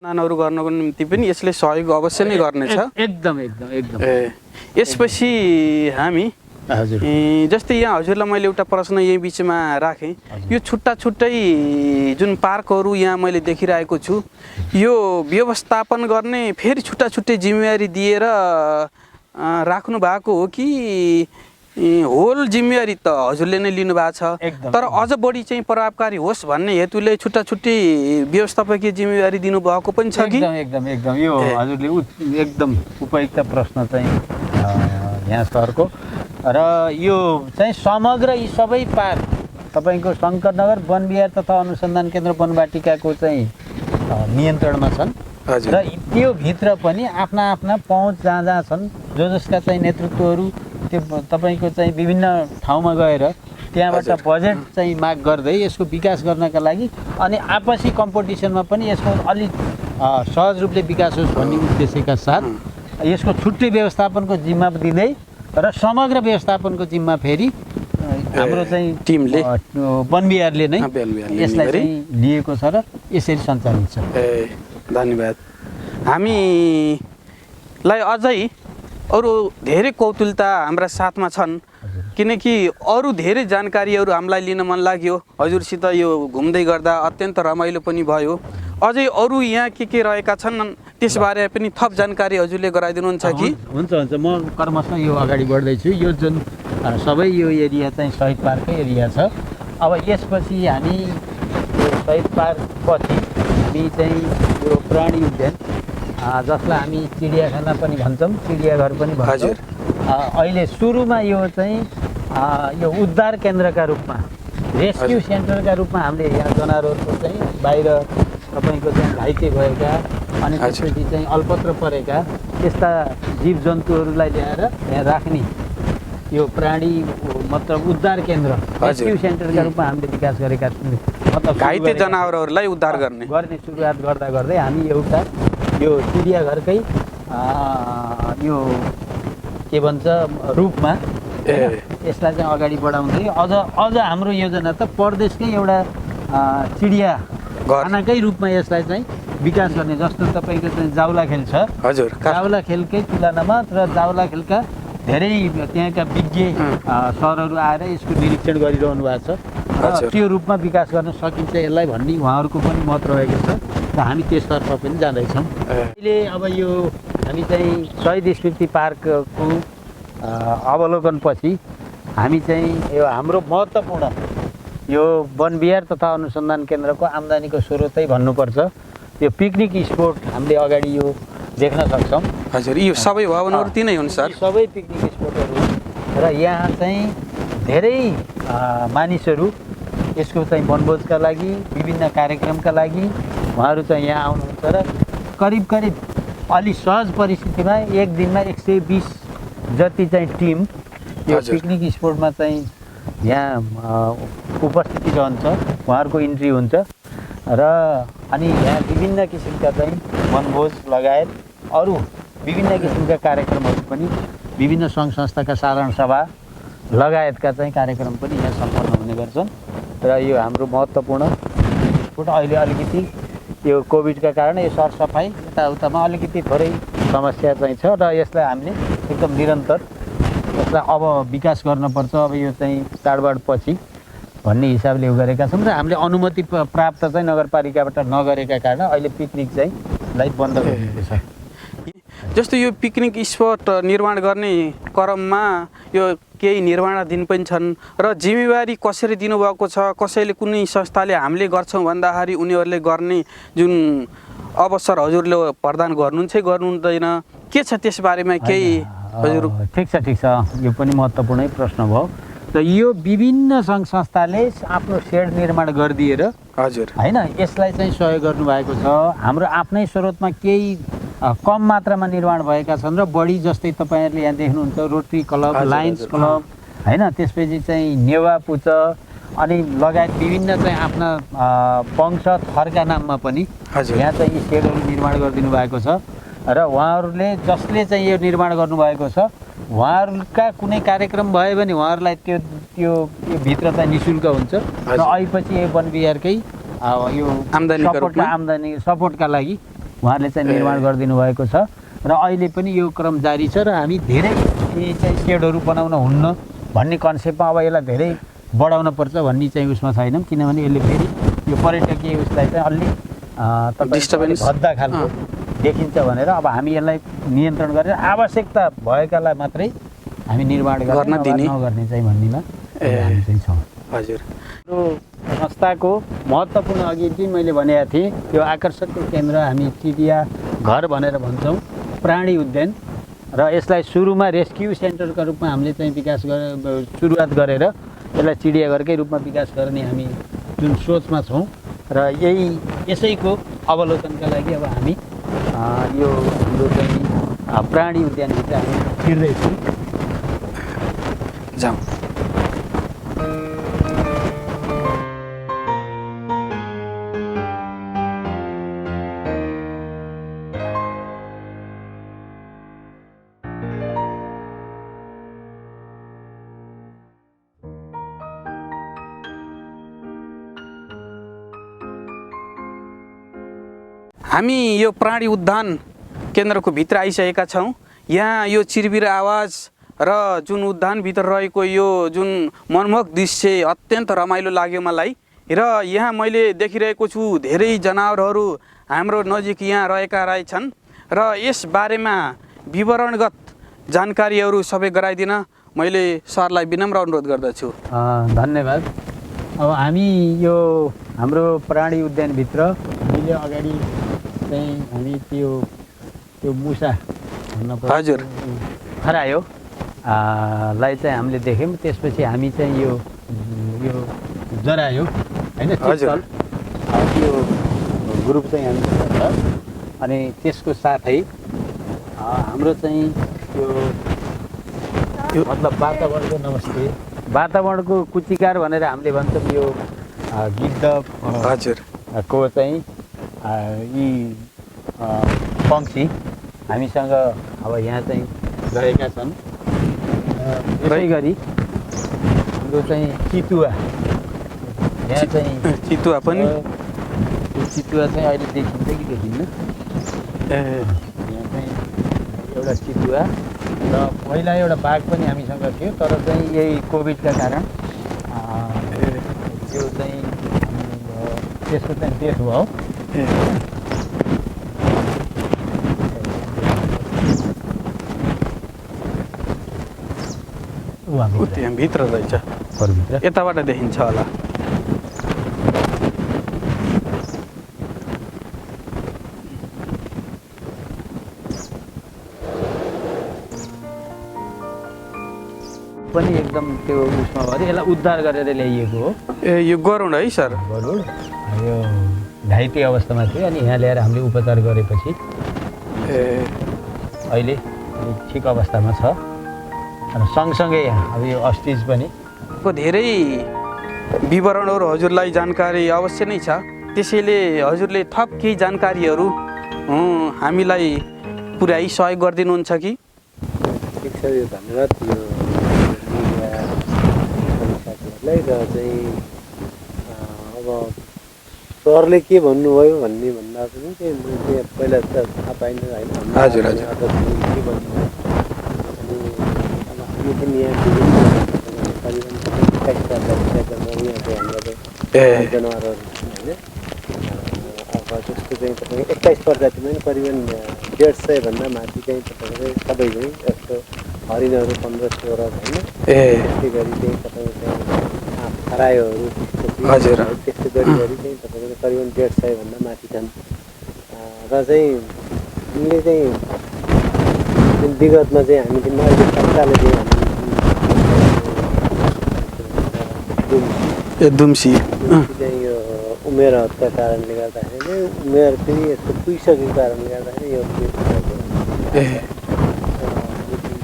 नानाहरू गर्नको निम्ति पनि यसले सहयोग अवश्य नै गर्नेछ। एकदम यसपछि हामी हजुर जस्तै यहाँ हजुरलाई मैले एउटा प्रश्न यही बिचमा राखेँ। यो छुट्टै जुन पार्कहरू यहाँ मैले देखिरहेको छु यो व्यवस्थापन गर्ने फेरि छुट्टै जिम्मेवारी दिएर राख्नु भएको हो कि होल जिम्मेवारी त हजुरले नै लिनु भएको छ तर अझ बढी चाहिँ प्रभावकारी होस् भन्ने हेतुले छुट्टै व्यवस्थापकीय जिम्मेवारी दिनुभएको पनि छ कि? एकदम यो हजुरले एकदम उपयुक्त प्रश्न चाहिँ यहाँ सरको र यो चाहिँ समग्र यी सबै पार्क तपाईँको शङ्करनगर वन विहार तथा अनुसन्धान केन्द्र वनवाटिकाको चाहिँ नियन्त्रणमा छन् र त्यो भित्र पनि आफ्ना पहुँच जहाँ छन् जसका चाहिँ नेतृत्वहरू त्यो तपाईँको चाहिँ विभिन्न ठाउँमा गएर त्यहाँबाट बजेट चाहिँ माग गर्दै यसको विकास गर्नका लागि अनि आपसी कम्पिटिसनमा पनि यसको अलिक सहज रूपले विकास होस् भन्ने उद्देश्यका साथ यसको छुट्टै व्यवस्थापनको जिम्मा दिँदै र समग्र व्यवस्थापनको जिम्मा फेरि हाम्रो चाहिँ टिमले वन विहारले नै यसलाई चाहिँ लिएको छ र यसरी सञ्चालित छ। धन्यवाद। हामीलाई अझै अरू धेरै कौतुलता हाम्रा साथमा छन् किनकि अरू धेरै जानकारीहरू हामीलाई लिन मन लाग्यो। हजुरसित यो घुम्दै गर्दा अत्यन्त रमाइलो पनि भयो। अझै अरू यहाँ के रहेका छन् त्यसबारे पनि थप जानकारी हजुरले गराइदिनुहुन्छ कि? हुन्छ म कर्मशः यो अगाडि बढ्दैछु। यो जुन सबै यो एरिया चाहिँ शहीद पार्ककै एरिया छ। अब यसपछि हामी यो शहीद पार्क पछि हामी चाहिँ यो प्राणी उद्यान जसलाई हामी चिडियाखाना पनि भन्छौँ, चिडियाघर पनि भन्छौँ, अहिले सुरुमा यो चाहिँ यो उद्धार केन्द्रका रूपमा रेस्क्यु सेन्टरका रूपमा हामीले यहाँ जनावरहरूको चाहिँ बाहिर तपाईँको चाहिँ घाइते भएका अनि त्यसपछि चाहिँ अल्पत्र परेका त्यस्ता जीव जन्तुहरूलाई ल्याएर यहाँ राख्ने यो प्राणी मतलब उद्धार केन्द्र रेस्क्यु सेन्टरका रूपमा हामीले विकास गरेका छौँ। मतलब घाइते जनावरहरूलाई उद्धार गर्ने सुरुवात गर्दा गर्दै हामी एउटा यो चिडियाघरकै यो के भन्छ रूपमा यसलाई चाहिँ अगाडि बढाउँदै अझ हाम्रो योजना त प्रदेशकै एउटा चिडियाखानाकै रूपमा यसलाई चाहिँ विकास गर्ने। जस्तो तपाईँको चाहिँ जाउलाखेल छ, हजुर, जाउलाखेलकै तुलनामा र जाउलाखेलका धेरै त्यहाँका विज्ञ सरहरू आएर यसको निरीक्षण गरिरहनु भएको छ र त्यो रूपमा विकास गर्न सकिन्छ यसलाई भन्ने उहाँहरूको पनि मत रहेको छ र हामी त्यसतर्फ पनि जाँदैछौँ। अहिले अब यो हामी चाहिँ शहीद स्मृति पार्कको अवलोकनपछि हामी चाहिँ यो हाम्रो महत्त्वपूर्ण यो वनविहार तथा अनुसन्धान केन्द्रको आम्दानीको स्रोतै भन्नुपर्छ यो पिकनिक स्पोट हामीले अगाडि यो देख्न सक्छौँ। हजुर, यो सबै भवनहरू तिनै हुन् सर? सबै पिकनिक स्पोटहरू र यहाँ चाहिँ धेरै मानिसहरू यसको चाहिँ वनभोजका लागि विभिन्न कार्यक्रमका लागि उहाँहरू चाहिँ यहाँ आउनुहुन्छ र करिब अलि सहज परिस्थितिमा एक दिनमा 120 जति चाहिँ टिम यो पिकनिक स्पोटमा चाहिँ यहाँ उपस्थिति रहन्छ, उहाँहरूको इन्ट्री हुन्छ र अनि यहाँ विभिन्न किसिमका चाहिँ वनभोज लगायत अरू विभिन्न किसिमका कार्यक्रमहरू पनि विभिन्न सङ्घ संस्थाका साधारण सभा लगायतका चाहिँ कार्यक्रम पनि यहाँ सम्पन्न हुने गर्छन् र यो हाम्रो महत्त्वपूर्ण स्पोट अहिले अलिकति यो कोभिडका कारण यो सरसफाइ यताउतामा अलिकति थोरै समस्या चाहिँ छ र यसलाई हामीले एकदम निरन्तर यसलाई अब विकास गर्नुपर्छ। अब यो चाहिँ चाडबाड पछि भन्ने हिसाबले उ गरेका छौँ र हामीले अनुमति प्राप्त चाहिँ नगरपालिकाबाट नगरेका कारण अहिले पिकनिक चाहिँ लाई बन्द गरिएको छ। जस्तो यो पिकनिक स्पट निर्माण गर्ने क्रममा यो केही निर्माणाधीन पनि छन् र जिम्मेवारी कसरी दिनुभएको छ? कसैले कुनै संस्थाले हामीले गर्छौँ भन्दाखेरि उनीहरूले गर्ने जुन अवसर हजुरले प्रदान गर्नुहुन्छ गर्नुहुँदैन, के छ त्यसबारेमा केही हजुर? ठिक छ, यो पनि महत्त्वपूर्णै प्रश्न भयो। त यो विभिन्न सङ्घ संस्थाले आफ्नो सेड निर्माण गरिदिएर हजुर होइन यसलाई चाहिँ सहयोग गर्नुभएको छ। हाम्रो आफ्नै स्रोतमा केही कम मात्रामा निर्माण भएका छन् र बढी जस्तै तपाईँहरूले यहाँ देख्नुहुन्छ रोटरी क्लब, लायन्स क्लब होइन, त्यसपछि चाहिँ नेवा पुच अनि लगायत विभिन्न चाहिँ आफ्ना वंश थरका नाममा पनि यहाँ चाहिँ यी सेडहरू निर्माण गरिदिनु भएको छ र उहाँहरूले जसले चाहिँ यो निर्माण गर्नुभएको छ उहाँहरूका कुनै कार्यक्रम भयो भने उहाँहरूलाई त्यो भित्र चाहिँ निःशुल्क हुन्छ र अहिलेपछि यो वनविहारकै यो आम्दानी सपोर्टका लागि उहाँहरूले चाहिँ निर्माण गरिदिनु भएको छ र अहिले पनि यो क्रम जारी छ र हामी धेरै चाहिँ सेडहरू बनाउन हुन्न भन्ने कन्सेप्टमा अब यसलाई धेरै बढाउन पर्छ भन्ने चाहिँ उसमा छैनौँ, किनभने यसले फेरि यो पर्यटकीय उसलाई चाहिँ अलि डिस्टर्बेन्स भद्दा खालको देखिन्छ भनेर अब हामी यसलाई नियन्त्रण गरेर आवश्यकता भएकालाई मात्रै हामी निर्माण गर्न दिने नगर्ने चाहिँ भन्नेमा हामी चाहिँ छौँ। हजुर, यो संस्थाको महत्त्वपूर्ण अघि चाहिँ मैले भनेको थिएँ त्यो आकर्षकको केन्द्र हामी चिडिया घर भनेर भन्छौँ, प्राणी उद्यान र यसलाई सुरुमा रेस्क्यु सेन्टरका रूपमा हामीले चाहिँ विकास सुरुवात गरेर यसलाई चिडियाघरकै रूपमा विकास गर्ने हामी जुन सोचमा छौँ र यसैको अवलोकनका लागि अब हामी यो हाम्रो चाहिँ प्राणी उद्यानभित्र हामी छिर्दैछौँ। जाउँ। हामी यो प्राणी उद्यान केन्द्रको भित्र आइसकेका छौँ। यहाँ यो चिरबिर आवाज र जुन उद्यानभित्र रहेको यो जुन मनमोहक दृश्य अत्यन्त रमाइलो लाग्यो मलाई र यहाँ मैले देखिरहेको छु धेरै जनावरहरू हाम्रो नजिक यहाँ रहेका रहेछन् र यस बारेमा विवरणगत जानकारीहरू सबै गराइदिन मैले सरलाई विनम्र अनुरोध गर्दछु। धन्यवाद। अब हामी यो हाम्रो प्राणी उद्यानभित्र हामीले अगाडि चाहिँ हामी त्यो मुसा हजुर खरायो लाई चाहिँ हामीले देख्यौँ। त्यसपछि हामी चाहिँ यो जरायो होइन त्यो ग्रुप चाहिँ हामी छ अनि त्यसको साथै हाम्रो चाहिँ यो मतलब वातावरणको नमस्ते वातावरणको कुचिकार भनेर हामीले भन्छौँ। यो गिद्ध हजुर को चाहिँ यी पक्षी हामीसँग अब यहाँ चाहिँ रहेका छन्। यसै गरी हाम्रो चाहिँ चितुवा यहाँ चाहिँ चितुवा पनि यो चितुवा चाहिँ अहिले देखिन्छ कि देखिन्न? यहाँ चाहिँ एउटा चितुवा र पहिला एउटा बाघ पनि हामीसँग थियो, तर चाहिँ यही कोभिडका कारण त्यो चाहिँ त्यसको चाहिँ डेथ भयो। त्यहाँ भित्र रहेछ, भित्र यताबाट देखिन्छ होला। पनि एकदम त्यो उसमा भयो, यसलाई उद्धार गरेर ल्याइएको हो। यो गरुड है सर? गरुड यो घाइते अवस्थामा थियो, अनि यहाँ ल्याएर हामीले उपचार गरेपछि अहिले ठिक अवस्थामा छ। र सँगसँगै अब यो अस्टिज पनि धेरै विवरणहरू हजुरलाई जानकारी अवश्य नै छ, त्यसैले हजुरले थप केही जानकारीहरू हामीलाई पुर्याइ सहयोग गरिदिनुहुन्छ कि? ठिक छ, यो धन्यवाद यो साथीहरूलाई। र चाहिँ अब सरले के भन्नुभयो भन्दा पनि चाहिँ पहिला त थाहा पाइन्छ होइन। हजुर के भन्नुभयो अनि अब हामी पनि यहाँ करिबन 28 जनावरहरू होइन। अब जस्तो चाहिँ तपाईँको 21 प्रजातिमा पनि करिबन 150 भन्दा माथि चाहिँ तपाईँको सबै चाहिँ जस्तो हरिणहरू 15-16 होइन। त्यस्तै गरी चाहिँ तपाईँको चाहिँ खरायोहरू हजुर त्यस्तै गरी चाहिँ तपाईँको करिबन 150 भन्दा माथि छन्। र चाहिँ हामीले चाहिँ विगतमा चाहिँ हामी पनि अहिले तत्कालै चाहिँ दुम्सी चाहिँ यो उमेर हदका कारणले गर्दाखेरि उमेर पनि यस्तो पुगिसकेको कारणले गर्दाखेरि यो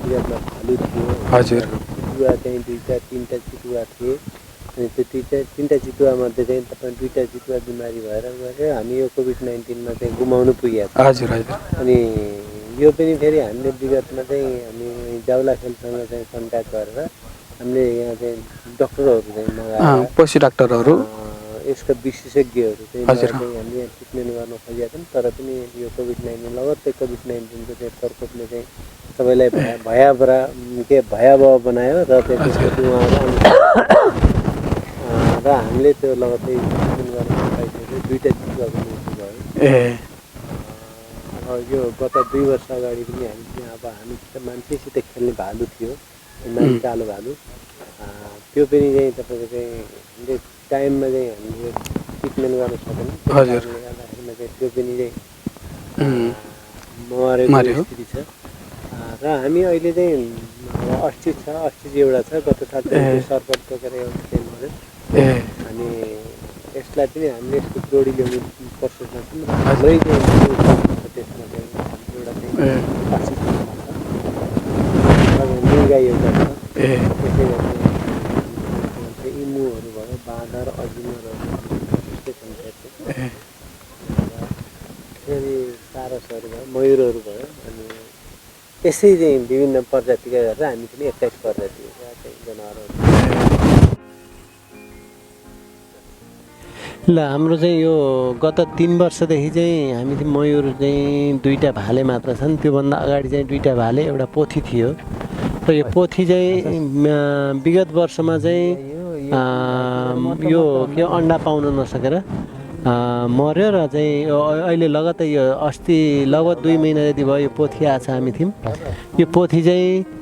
विगतमा भालु थियो। हजुर चितुवा चाहिँ 2-3टा चितुवा थिए, अनि त्यो 3टा चितुवामध्ये चाहिँ तपाईँ 2टा चितुवा बिमारी भएर गएर हामी यो कोभिड-19मा चाहिँ गुमाउनु पुगेको। हजुर हजुर। अनि यो पनि फेरि हामीले विगतमा चाहिँ हामी जाउलाखेलसँग चाहिँ कन्ट्याक्ट गरेर हामीले यहाँ चाहिँ डक्टरहरू चाहिँ मगाएर पशु डाक्टरहरू यसका विशेषज्ञहरू चाहिँ हजुर हामीले यहाँ ट्रिटमेन्ट गर्न खोजेका छौँ। तर पनि यो कोभिड-19 लगत्तै कोभिड-19को चाहिँ प्रकोपले चाहिँ सबैलाई भयावह बनायो र त्यसपछि उहाँहरू र हामीले त्यो लगत्तै ट्रिटमेन्ट गर्न पाइसकेको 2टा चितुवाको मृत्यु भयो। अब यो गत 2 वर्ष अगाडि पनि हामी चाहिँ अब हामी मान्छेसित खेल्ने भालु थियो, मान्छे कालो भालु, त्यो पनि चाहिँ तपाईँको चाहिँ टाइममा चाहिँ हामीले ट्रिटमेन्ट गर्न सकेनौँ। हजुर गर्दाखेरिमा चाहिँ त्यो पनि चाहिँ मरेको स्थिति छ। र हामी अहिले चाहिँ अस्टिज छ, अस्टिज एउटा छ, गत साल सर्पट टोकेर एउटा चाहिँ मऱ्यो। अनि यसलाई पनि हामीले यसको जोडी ल्याउने प्रोसेसमा छौँ। हाम्रै चाहिँ त्यसमा चाहिँ एउटा चाहिँ अस्टिज गाई एउटा छ। त्यसै गरी इमुहरू भयो, बाँदर, अजिमरहरू त्यस्तै सङ्ख्या छ। फेरि सारसहरू भयो, मयुरहरू भयो, अनि यसै चाहिँ विभिन्न प्रजातिका गरेर हामी पनि 21 प्रजातिका चाहिँ जनावरहरू। ल हाम्रो चाहिँ यो गत 3 वर्षदेखि चाहिँ हामी चाहिँ मयुर चाहिँ 2टा भाले मात्र छन्। त्योभन्दा अगाडि चाहिँ 2टा भाले एउटा पोथी थियो, र यो पोथी चाहिँ विगत वर्षमा चाहिँ यो के अन्डा पाउन नसकेर मर्यो। र चाहिँ अहिले लगत्तै यो अस्ति लगभग 2 महिना जति भयो यो पोथी आएको छ हामी थियौँ। यो पोथी चाहिँ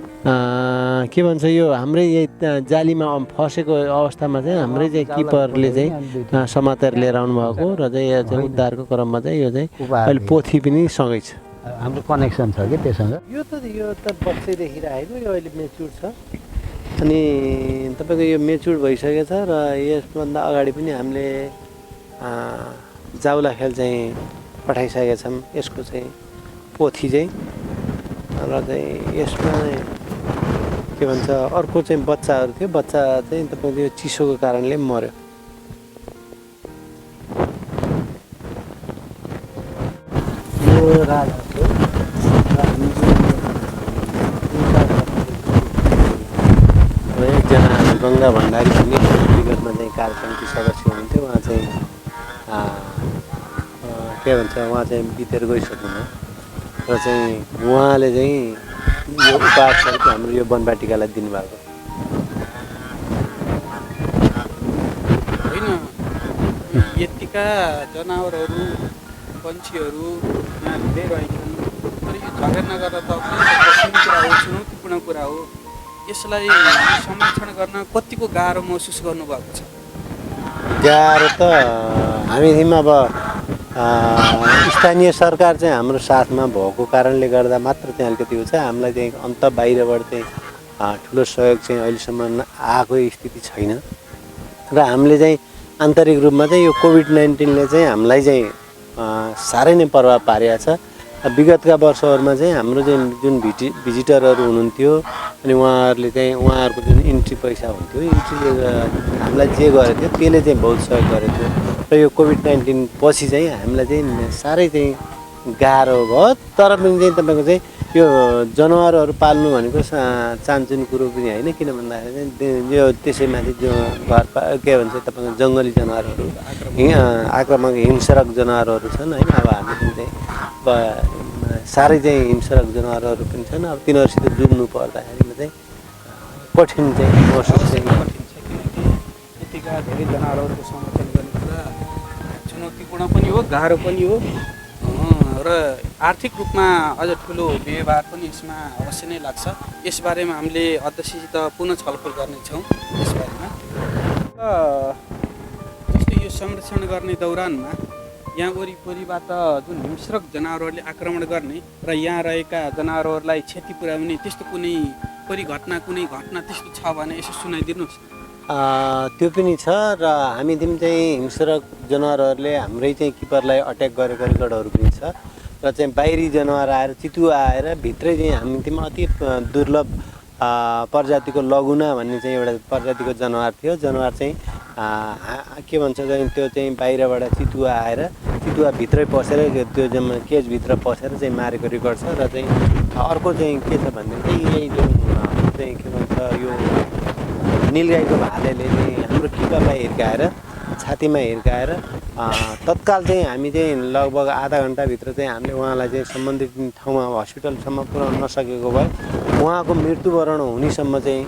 के भन्छ, यो हाम्रै यही जालीमा फसेको अवस्थामा चाहिँ हाम्रै चाहिँ किपरले चाहिँ समातेर लिएर आउनुभएको, र चाहिँ यो चाहिँ उद्धारको क्रममा चाहिँ यो चाहिँ अहिले पोथी पनि सँगै छ। हाम्रो कनेक्सन छ कि त्योसँग। यो त बच्चैदेखि राखेको, यो अहिले मेच्युर छ। अनि तपाईँको यो मेच्युर भइसकेको छ। र यसभन्दा अगाडि पनि हामीले जाउलाखेल चाहिँ पठाइसकेका छौँ यसको चाहिँ पोथी चाहिँ। र चाहिँ यसमा के भन्छ अर्को चाहिँ बच्चाहरू थियो, बच्चा चाहिँ तपाईँको यो चिसोको कारणले मऱ्यो। राजा हो र हामी एकजना गङ्गा भण्डारी भन्ने विगतमा चाहिँ कार्यक्रमकी सदस्य हुनुहुन्थ्यो उहाँ चाहिँ के भन्छ उहाँ चाहिँ बितेर गइसक्नुभयो र चाहिँ उहाँले चाहिँ यो उपहार स्वरूप हाम्रो यो वनवाटिकालाई दिनुभएको होइन यतिका जनावरहरू पन्छीहरू यहाँ हुँदै रहेछन् तर यो झगडा गरेर त कठिन कुरा हो चुनौतीपूर्ण कुरा हो यसलाई संरक्षण गर्न कतिको गाह्रो महसुस गर्नुभएको छ गाह्रो त हामीदेखि अब स्थानीय सरकार चाहिँ हाम्रो साथमा भएको कारणले गर्दा मात्र चाहिँ अलिकति हुन्छ हामीलाई चाहिँ अन्त बाहिरबाट चाहिँ ठुलो सहयोग चाहिँ अहिलेसम्म आएको स्थिति छैन र हामीले चाहिँ आन्तरिक रूपमा चाहिँ यो कोभिड-19ले चाहिँ हामीलाई चाहिँ साह्रै नै प्रभाव पारेको छ विगतका वर्षहरूमा चाहिँ हाम्रो चाहिँ जुन भिजिटरहरू हुनुहुन्थ्यो अनि उहाँहरूले चाहिँ उहाँहरूको जुन इन्ट्री पैसा हुन्थ्यो इन्ट्रीले हामीलाई जे गरेको थियो त्यसले चाहिँ बहुत सहयोग गरेको थियो र यो कोभिड-19 पछि चाहिँ हामीलाई चाहिँ साह्रै चाहिँ गाह्रो भयो तर पनि चाहिँ तपाईँको चाहिँ यो जनावरहरू पाल्नु भनेको चान्चुने कुरो पनि होइन किन भन्दाखेरि चाहिँ यो त्यसैमाथि जो के भन्छ तपाईँको जङ्गली जनावरहरू आक्रामक हिंसक जनावरहरू छन् होइन अब हामी चाहिँ साह्रै चाहिँ हिंसक जनावरहरू पनि छन् अब तिनीहरूसित जुझ्नु पर्दाखेरिमा चाहिँ कठिन चाहिँ महसुस चाहिँ यतिका धेरै जनावरहरूको संरक्षण गर्ने कुरा चुनौतीपूर्ण पनि हो गाह्रो पनि हो र आर्थिक रूपमा अझ ठुलो व्यवहार पनि यसमा अवश्य नै लाग्छ यसबारेमा हामीले अध्यक्षसित पुनः छलफल गर्नेछौँ यसबारेमा जस्तो यो संरक्षण गर्ने दौरानमा यहाँ वरिपरिबाट जुन हिंस्रक जनावरहरूले आक्रमण गर्ने र यहाँ रहेका जनावरहरूलाई क्षति पुर्याउने त्यस्तो कुनै घटना त्यस्तो छ भने यसो सुनाइदिनुहोस् त्यो पनि छ र हामीदेखि चाहिँ हिंस्रक जनावरहरूले हाम्रै चाहिँ किपरलाई अट्याक गरेको रेकर्डहरू पनि छ र चाहिँ बाहिरी जनावर आएर चितुवा आएर भित्रै चाहिँ हामीदेखि अति दुर्लभ प्रजातिको लगुना भन्ने चाहिँ एउटा प्रजातिको जनावर थियो जनावर चाहिँ के भन्छ चाहिँ त्यो चाहिँ बाहिरबाट चितुवा आएर चितुवा भित्रै पसेर त्यो केजभित्र पसेर चाहिँ मारेको रेकर्ड छ र चाहिँ अर्को चाहिँ के छ भन्ने चाहिँ यही जुन चाहिँ के भन्छ यो नीलगाईको भालेले चाहिँ हाम्रो किपरलाई हिर्काएर छातीमा हिर्काएर तत्काल चाहिँ हामी चाहिँ लगभग आधा घन्टाभित्र चाहिँ हामीले उहाँलाई चाहिँ सम्बन्धित ठाउँमा हस्पिटलसम्म पुर्याउन नसकेको भए उहाँको मृत्युवरण हुनेसम्म चाहिँ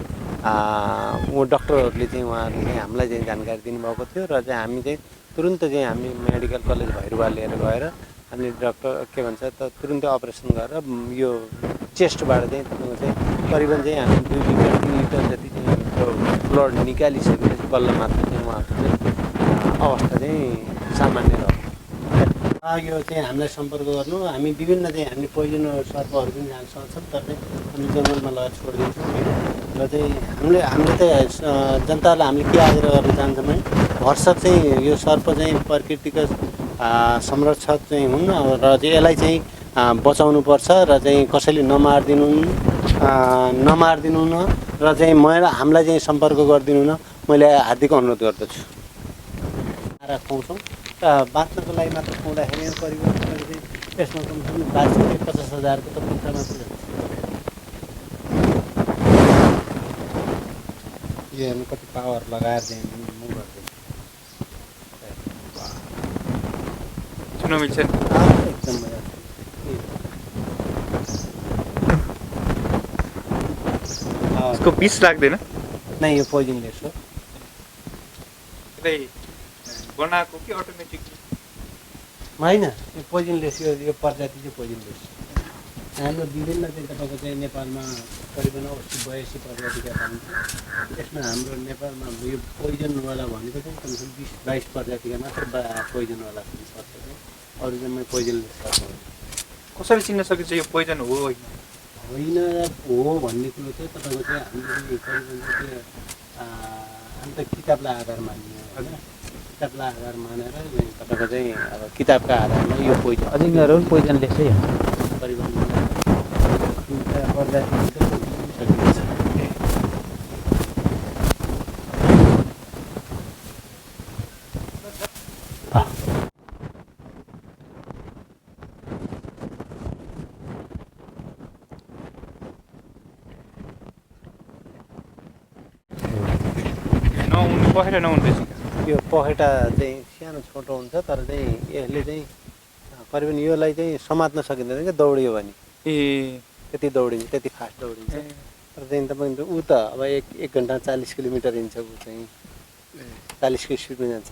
डक्टरहरूले चाहिँ उहाँहरूले चाहिँ हामीलाई चाहिँ जानकारी दिनुभएको थियो र चाहिँ हामी चाहिँ तुरुन्त चाहिँ हामी मेडिकल कलेज भैरवा लिएर गएर हामीले डक्टर के भन्छ त तुरुन्तै अपरेसन गरेर यो चेस्टबाट चाहिँ तपाईँको चाहिँ करिबन चाहिँ हामी 2 लिटर 3 लिटर जति चाहिँ ब्लड निकालिसकेपछि बल्ल मात्र चाहिँ उहाँको चाहिँ अवस्था चाहिँ सामान्य रह्यो यो चाहिँ हामीलाई सम्पर्क गर्नु हामी विभिन्न चाहिँ हामी पोइजन सर्पहरू पनि जान सक्छौँ तर चाहिँ हामी जङ्गलमा लगेर छोडिदिन्छौँ र चाहिँ हामीले त जनतालाई हामीले के आग्रह गर्न चाहन्छौँ भने भरसक चाहिँ यो सर्प चाहिँ प्रकृतिको संरक्षक चाहिँ हुन् र चाहिँ यसलाई चाहिँ बचाउनुपर्छ र चाहिँ कसैले नमारिदिनु न र चाहिँ हामीलाई चाहिँ सम्पर्क गरिदिनु न मैले हार्दिक अनुरोध गर्दछु आएर खुवाउँछौँ र बाँच्नको लागि मात्र खुवाउँदाखेरि करिब चाहिँ यसमा कमसेकम 22,000 50,000को त पुग्छ मात्र यो हेर्नु कति पावर लगाएर चाहिँ मुभ गर्दैन चुनाव मिल्छ एकदम मजा इसको विष लाग्दैन नै यो पोइजनलेस हो यसलाई बनाएको कि अटोमेटिक होइन यो पोइजनलेस यो प्रजाति चाहिँ पोइजनलेस हाम्रो विभिन्न चाहिँ तपाईँको चाहिँ नेपालमा करिबन 80-82 प्रजातिका पाइन्छ यसमा हाम्रो नेपालमा यो पोइजनवाला भनेको चाहिँ कमसेकम 20-22 प्रजातिका मात्र पोइजनवाला पनि सर्छ अरू चाहिँ पोइजनलेस सर्छ कसरी चिन्न सकिन्छ यो पोइजन हो होइन हो भन्ने कुरो चाहिँ तपाईँको चाहिँ हामीले करिबन चाहिँ अन्त किताबलाई आधार मान्ने होइन किताबलाई आधार मानेर तपाईँको चाहिँ अब किताबका आधारमा यो पोइजन अजिङ्गरहरू पनि पोइजनलेसै हो करिबन प्रजाति सकिन्छ पखेटा नहुँदैछ यो पखेटा चाहिँ सानो छोटो हुन्छ तर चाहिँ यसले चाहिँ करिबन योलाई चाहिँ समात्न सकिँदैन क्या दौडियो भने ए त्यति दौडिन्छ त्यति फास्ट दौडिन्छ तर चाहिँ तपाईँको ऊ त अब एक घन्टा 40 किलोमिटर हिँड्छ ऊ चाहिँ 40 को स्पिडमा जान्छ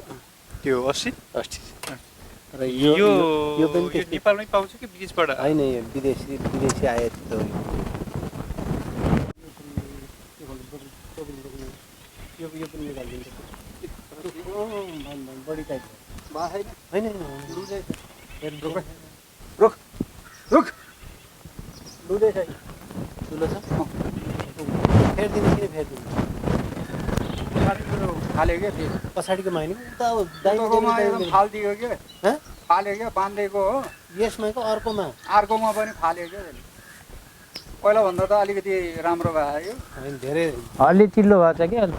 त्यो 80 र यो यो पनि यो नेपालमै पाउँछ कि विदेशबाट होइन यो विदेशी आयात दौडी यो पनि निकालिदिन्छ बढी टाइट होइन रुख रुख लुँदैछ ठुलो छ फेरिदिनु किन फेरिदिनु फाल्यो क्या त्यो पछाडिको माइनी उता अब दाइँ फालिदियो क्या फाल्यो क्या बाँधेको हो यसमा को अर्कोमा अर्कोमा पनि फाल्यो क्या पहिलाभन्दा त अलिकति राम्रो भयो होइन धेरै अलि चिल्लो भएको छ कि अहिले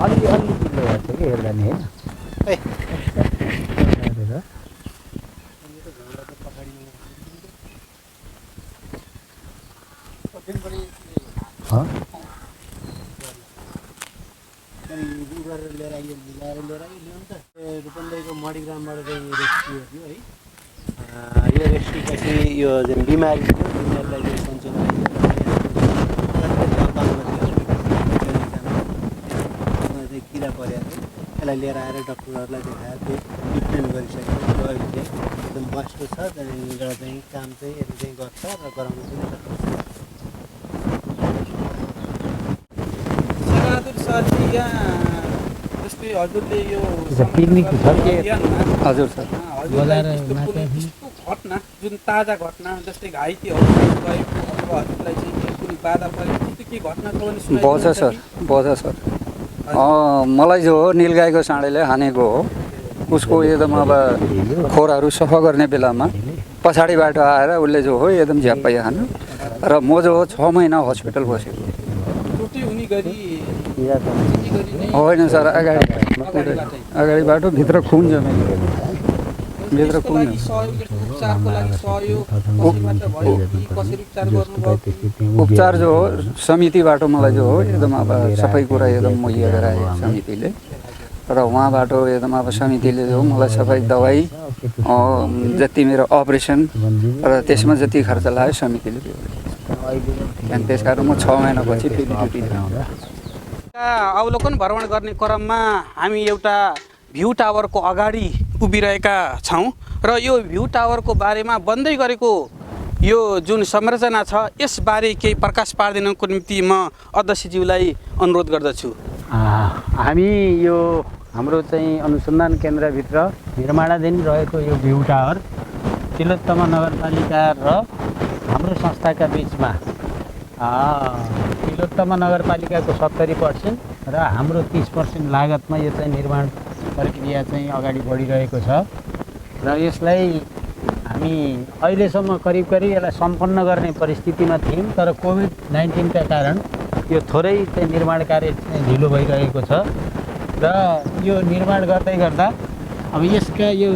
अलि अलि चिल्लो भएको छ कि हेर्दा नि होइन गरेर लिएर आइयो मिलाएर लिएर आइयो ल्याउनु त रूपन्देहीको मणिग्रामबाट चाहिँ रेस्क्यु गर्यो है यो रेस्क्यु पछि यो जुन बिमारी थियो बिमारीलाई चाहिँ चाहिँ किरा परेको थियो यसलाई लिएर आएर डक्टरहरूलाई देखाएर त्यो ट्रिटमेन्ट गरिसकेको अहिले चाहिँ एकदम बस्टो छ त्यहाँनिर चाहिँ काम चाहिँ यसले चाहिँ गर्छ र गराउनु पनि सक्छ बहादुर सरजी यहाँ जस्तै हजुरले यो पिकनिक छ के हजुर सर यस्तो घटना जुन ताजा घटना जस्तै घाइतेहरू गएको अथवा हजुरलाई चाहिँ कुनै बाधा परेको त्यस्तो के घटना छ भने बज सर मलाई जो हो निलगाईको साँडेले हानेको हो उसको एकदम अब खोरहरू सफा गर्ने बेलामा पछाडिबाट आएर उसले जो हो एकदम झ्याप्पै हान्यो र म जो हो 6 महिना हस्पिटल बसेको होइन सर अगाडि बाटो भित्र खुन जमेको भित्र खुन उपचार जो हो समितिबाट मलाई जो हो एकदम अब सबै कुरा एकदम मुहैया गराए समितिले र उहाँबाट एकदम अब समितिले जो मलाई सबै दबाई जति मेरो अपरेसन र त्यसमा जति खर्च लाग्यो समितिले अनि त्यस कारण म 6 महिनापछि फेरि ड्युटी अवलोकन भ्रमण गर्ने क्रममा हामी एउटा भ्यू टावरको अगाडि उभिरहेका छौँ र यो भ्यू टावरको बारेमा बन्दै गरेको यो जुन संरचना छ यसबारे केही प्रकाश पारिदिनको निम्ति म अध्यक्षज्यूलाई अनुरोध गर्दछु हामी यो हाम्रो चाहिँ अनुसन्धान केन्द्रभित्र निर्माणाधीन रहेको यो भ्यू टावर तिलोत्तमा नगरपालिका र हाम्रो संस्थाका बिचमा तिलोत्तमा नगरपालिकाको 70% र हाम्रो 30% लागतमा यो चाहिँ निर्माण प्रक्रिया चाहिँ अगाडि बढिरहेको छ र यसलाई हामी अहिलेसम्म करिब यसलाई सम्पन्न गर्ने परिस्थितिमा थियौँ तर कोभिड-19 का कारण यो थोरै चाहिँ निर्माण कार्य चाहिँ ढिलो भइरहेको छ र यो निर्माण गर्दै गर्दा अब यसका यो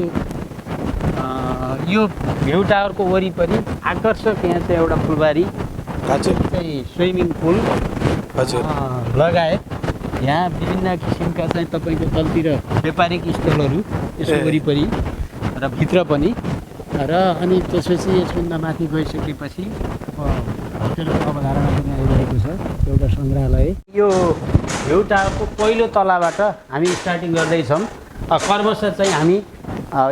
भ्यू टावरको वरिपरि आकर्षक यहाँ चाहिँ एउटा फुलबारी चाहिँ स्विमिङ पुल लगायत यहाँ विभिन्न किसिमका चाहिँ तपाईँको तलतिर व्यापारिक स्थलहरू यसको वरिपरि र भित्र पनि र अनि त्यसपछि यसभन्दा माथि गइसकेपछि होटेलको अवधारणा पनि आइरहेको छ एउटा सङ्ग्रहालय यो भ्यू टावरको पहिलो तलाबाट हामी स्टार्टिङ गर्दैछौँ क्रमशः चाहिँ हामी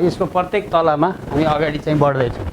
यसको प्रत्येक तलामा हामी अगाडि चाहिँ बढ्दैछौँ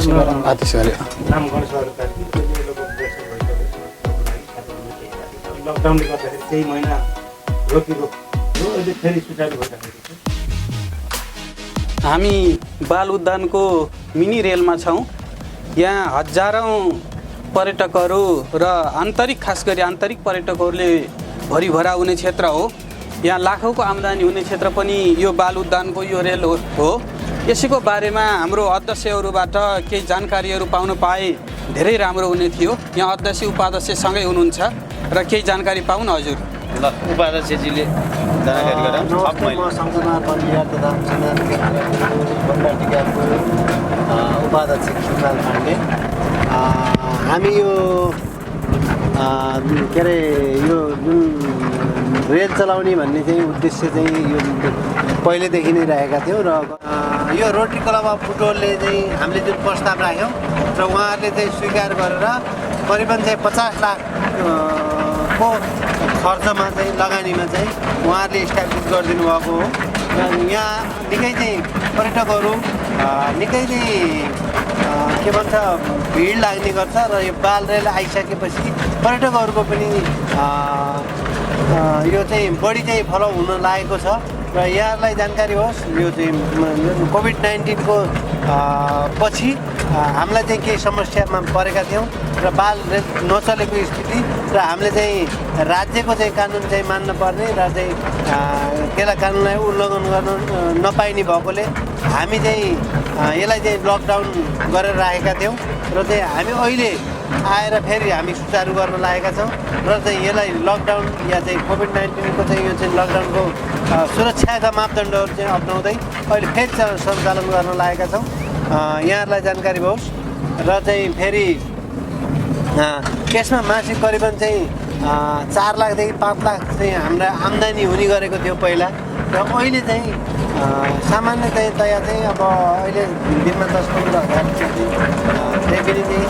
आदेश गर्यो नाम गणेशबहादुर कार्की लकडाउनले गर्दाखेरि केही महिना रोकिएको थियो अहिले फेरि सुचारू भइरहेको छ। हामी बाल उद्यानको मिनी रेलमा छौँ। यहाँ हजारौँ पर्यटकहरू र खास गरी आन्तरिक पर्यटकहरूले भरिभरा हुने क्षेत्र हो। यहाँ लाखौँको आम्दानी हुने क्षेत्र पनि यो बाल उद्यानको यो रेल हो। यसैको बारेमा हाम्रो अध्यक्षहरूबाट केही जानकारीहरू पाउन पाए धेरै राम्रो हुने थियो। यहाँ अध्यक्ष उपाध्यक्षसँगै हुनुहुन्छ र केही जानकारी पाउन हजुर। ल उपाध्यक्षजीले जानकारी गराउँ। नमस्ते, म सम्पूर्ण परिवार तथा अनुसन्धान केन्द्रको बन्डाटिकाको उपाध्यक्ष सुनाल पाण्डे। हामी यो के अरे यो जुन रेल चलाउने भन्ने चाहिँ उद्देश्य चाहिँ यो पहिलेदेखि नै राखेका थियौँ र यो रोटरी क्लब अफ बुटोलले चाहिँ हामीले जुन प्रस्ताव राख्यौँ र उहाँहरूले चाहिँ स्वीकार गरेर करिबन चाहिँ 50 लाख को खर्चमा चाहिँ लगानीमा चाहिँ उहाँहरूले इस्टाब्लिस गरिदिनु भएको हो। र यहाँ निकै चाहिँ पर्यटकहरू निकै चाहिँ के भन्छ भिड लाग्ने गर्छ र यो बाल रेल आइसकेपछि पर्यटकहरूको पनि यो चाहिँ बढी चाहिँ फलो हुन लागेको छ। र यहाँलाई जानकारी होस्, यो चाहिँ कोभिड-19 को पछि हामीलाई चाहिँ केही समस्यामा परेका थियौँ र बाल रेल नचलेको स्थिति र हामीले चाहिँ राज्यको चाहिँ कानुन चाहिँ मान्न पर्ने र चाहिँ त्यसलाई कानुनलाई उल्लङ्घन गर्न नपाइने भएकोले हामी चाहिँ यसलाई चाहिँ लकडाउन गरेर राखेका थियौँ र चाहिँ हामी अहिले आएर फेरि हामी सुचारू गर्न लागेका छौँ र चाहिँ यसलाई लकडाउन या चाहिँ कोभिड-19 को चाहिँ यो चाहिँ लकडाउनको सुरक्षाका मापदण्डहरू चाहिँ अपनाउँदै अहिले फेरि सञ्चालन गर्न लागेका छौँ। यहाँहरूलाई जानकारी होस् र चाहिँ फेरि यसमा मासिक करिबन चाहिँ 4 लाखदेखि 5 लाख चाहिँ हाम्रा आम्दानी हुने गरेको थियो पहिला र अहिले चाहिँ सामान्यतया चाहिँ अब अहिले दिनमा 10-15 हजार रेभेन्यू चाहिँ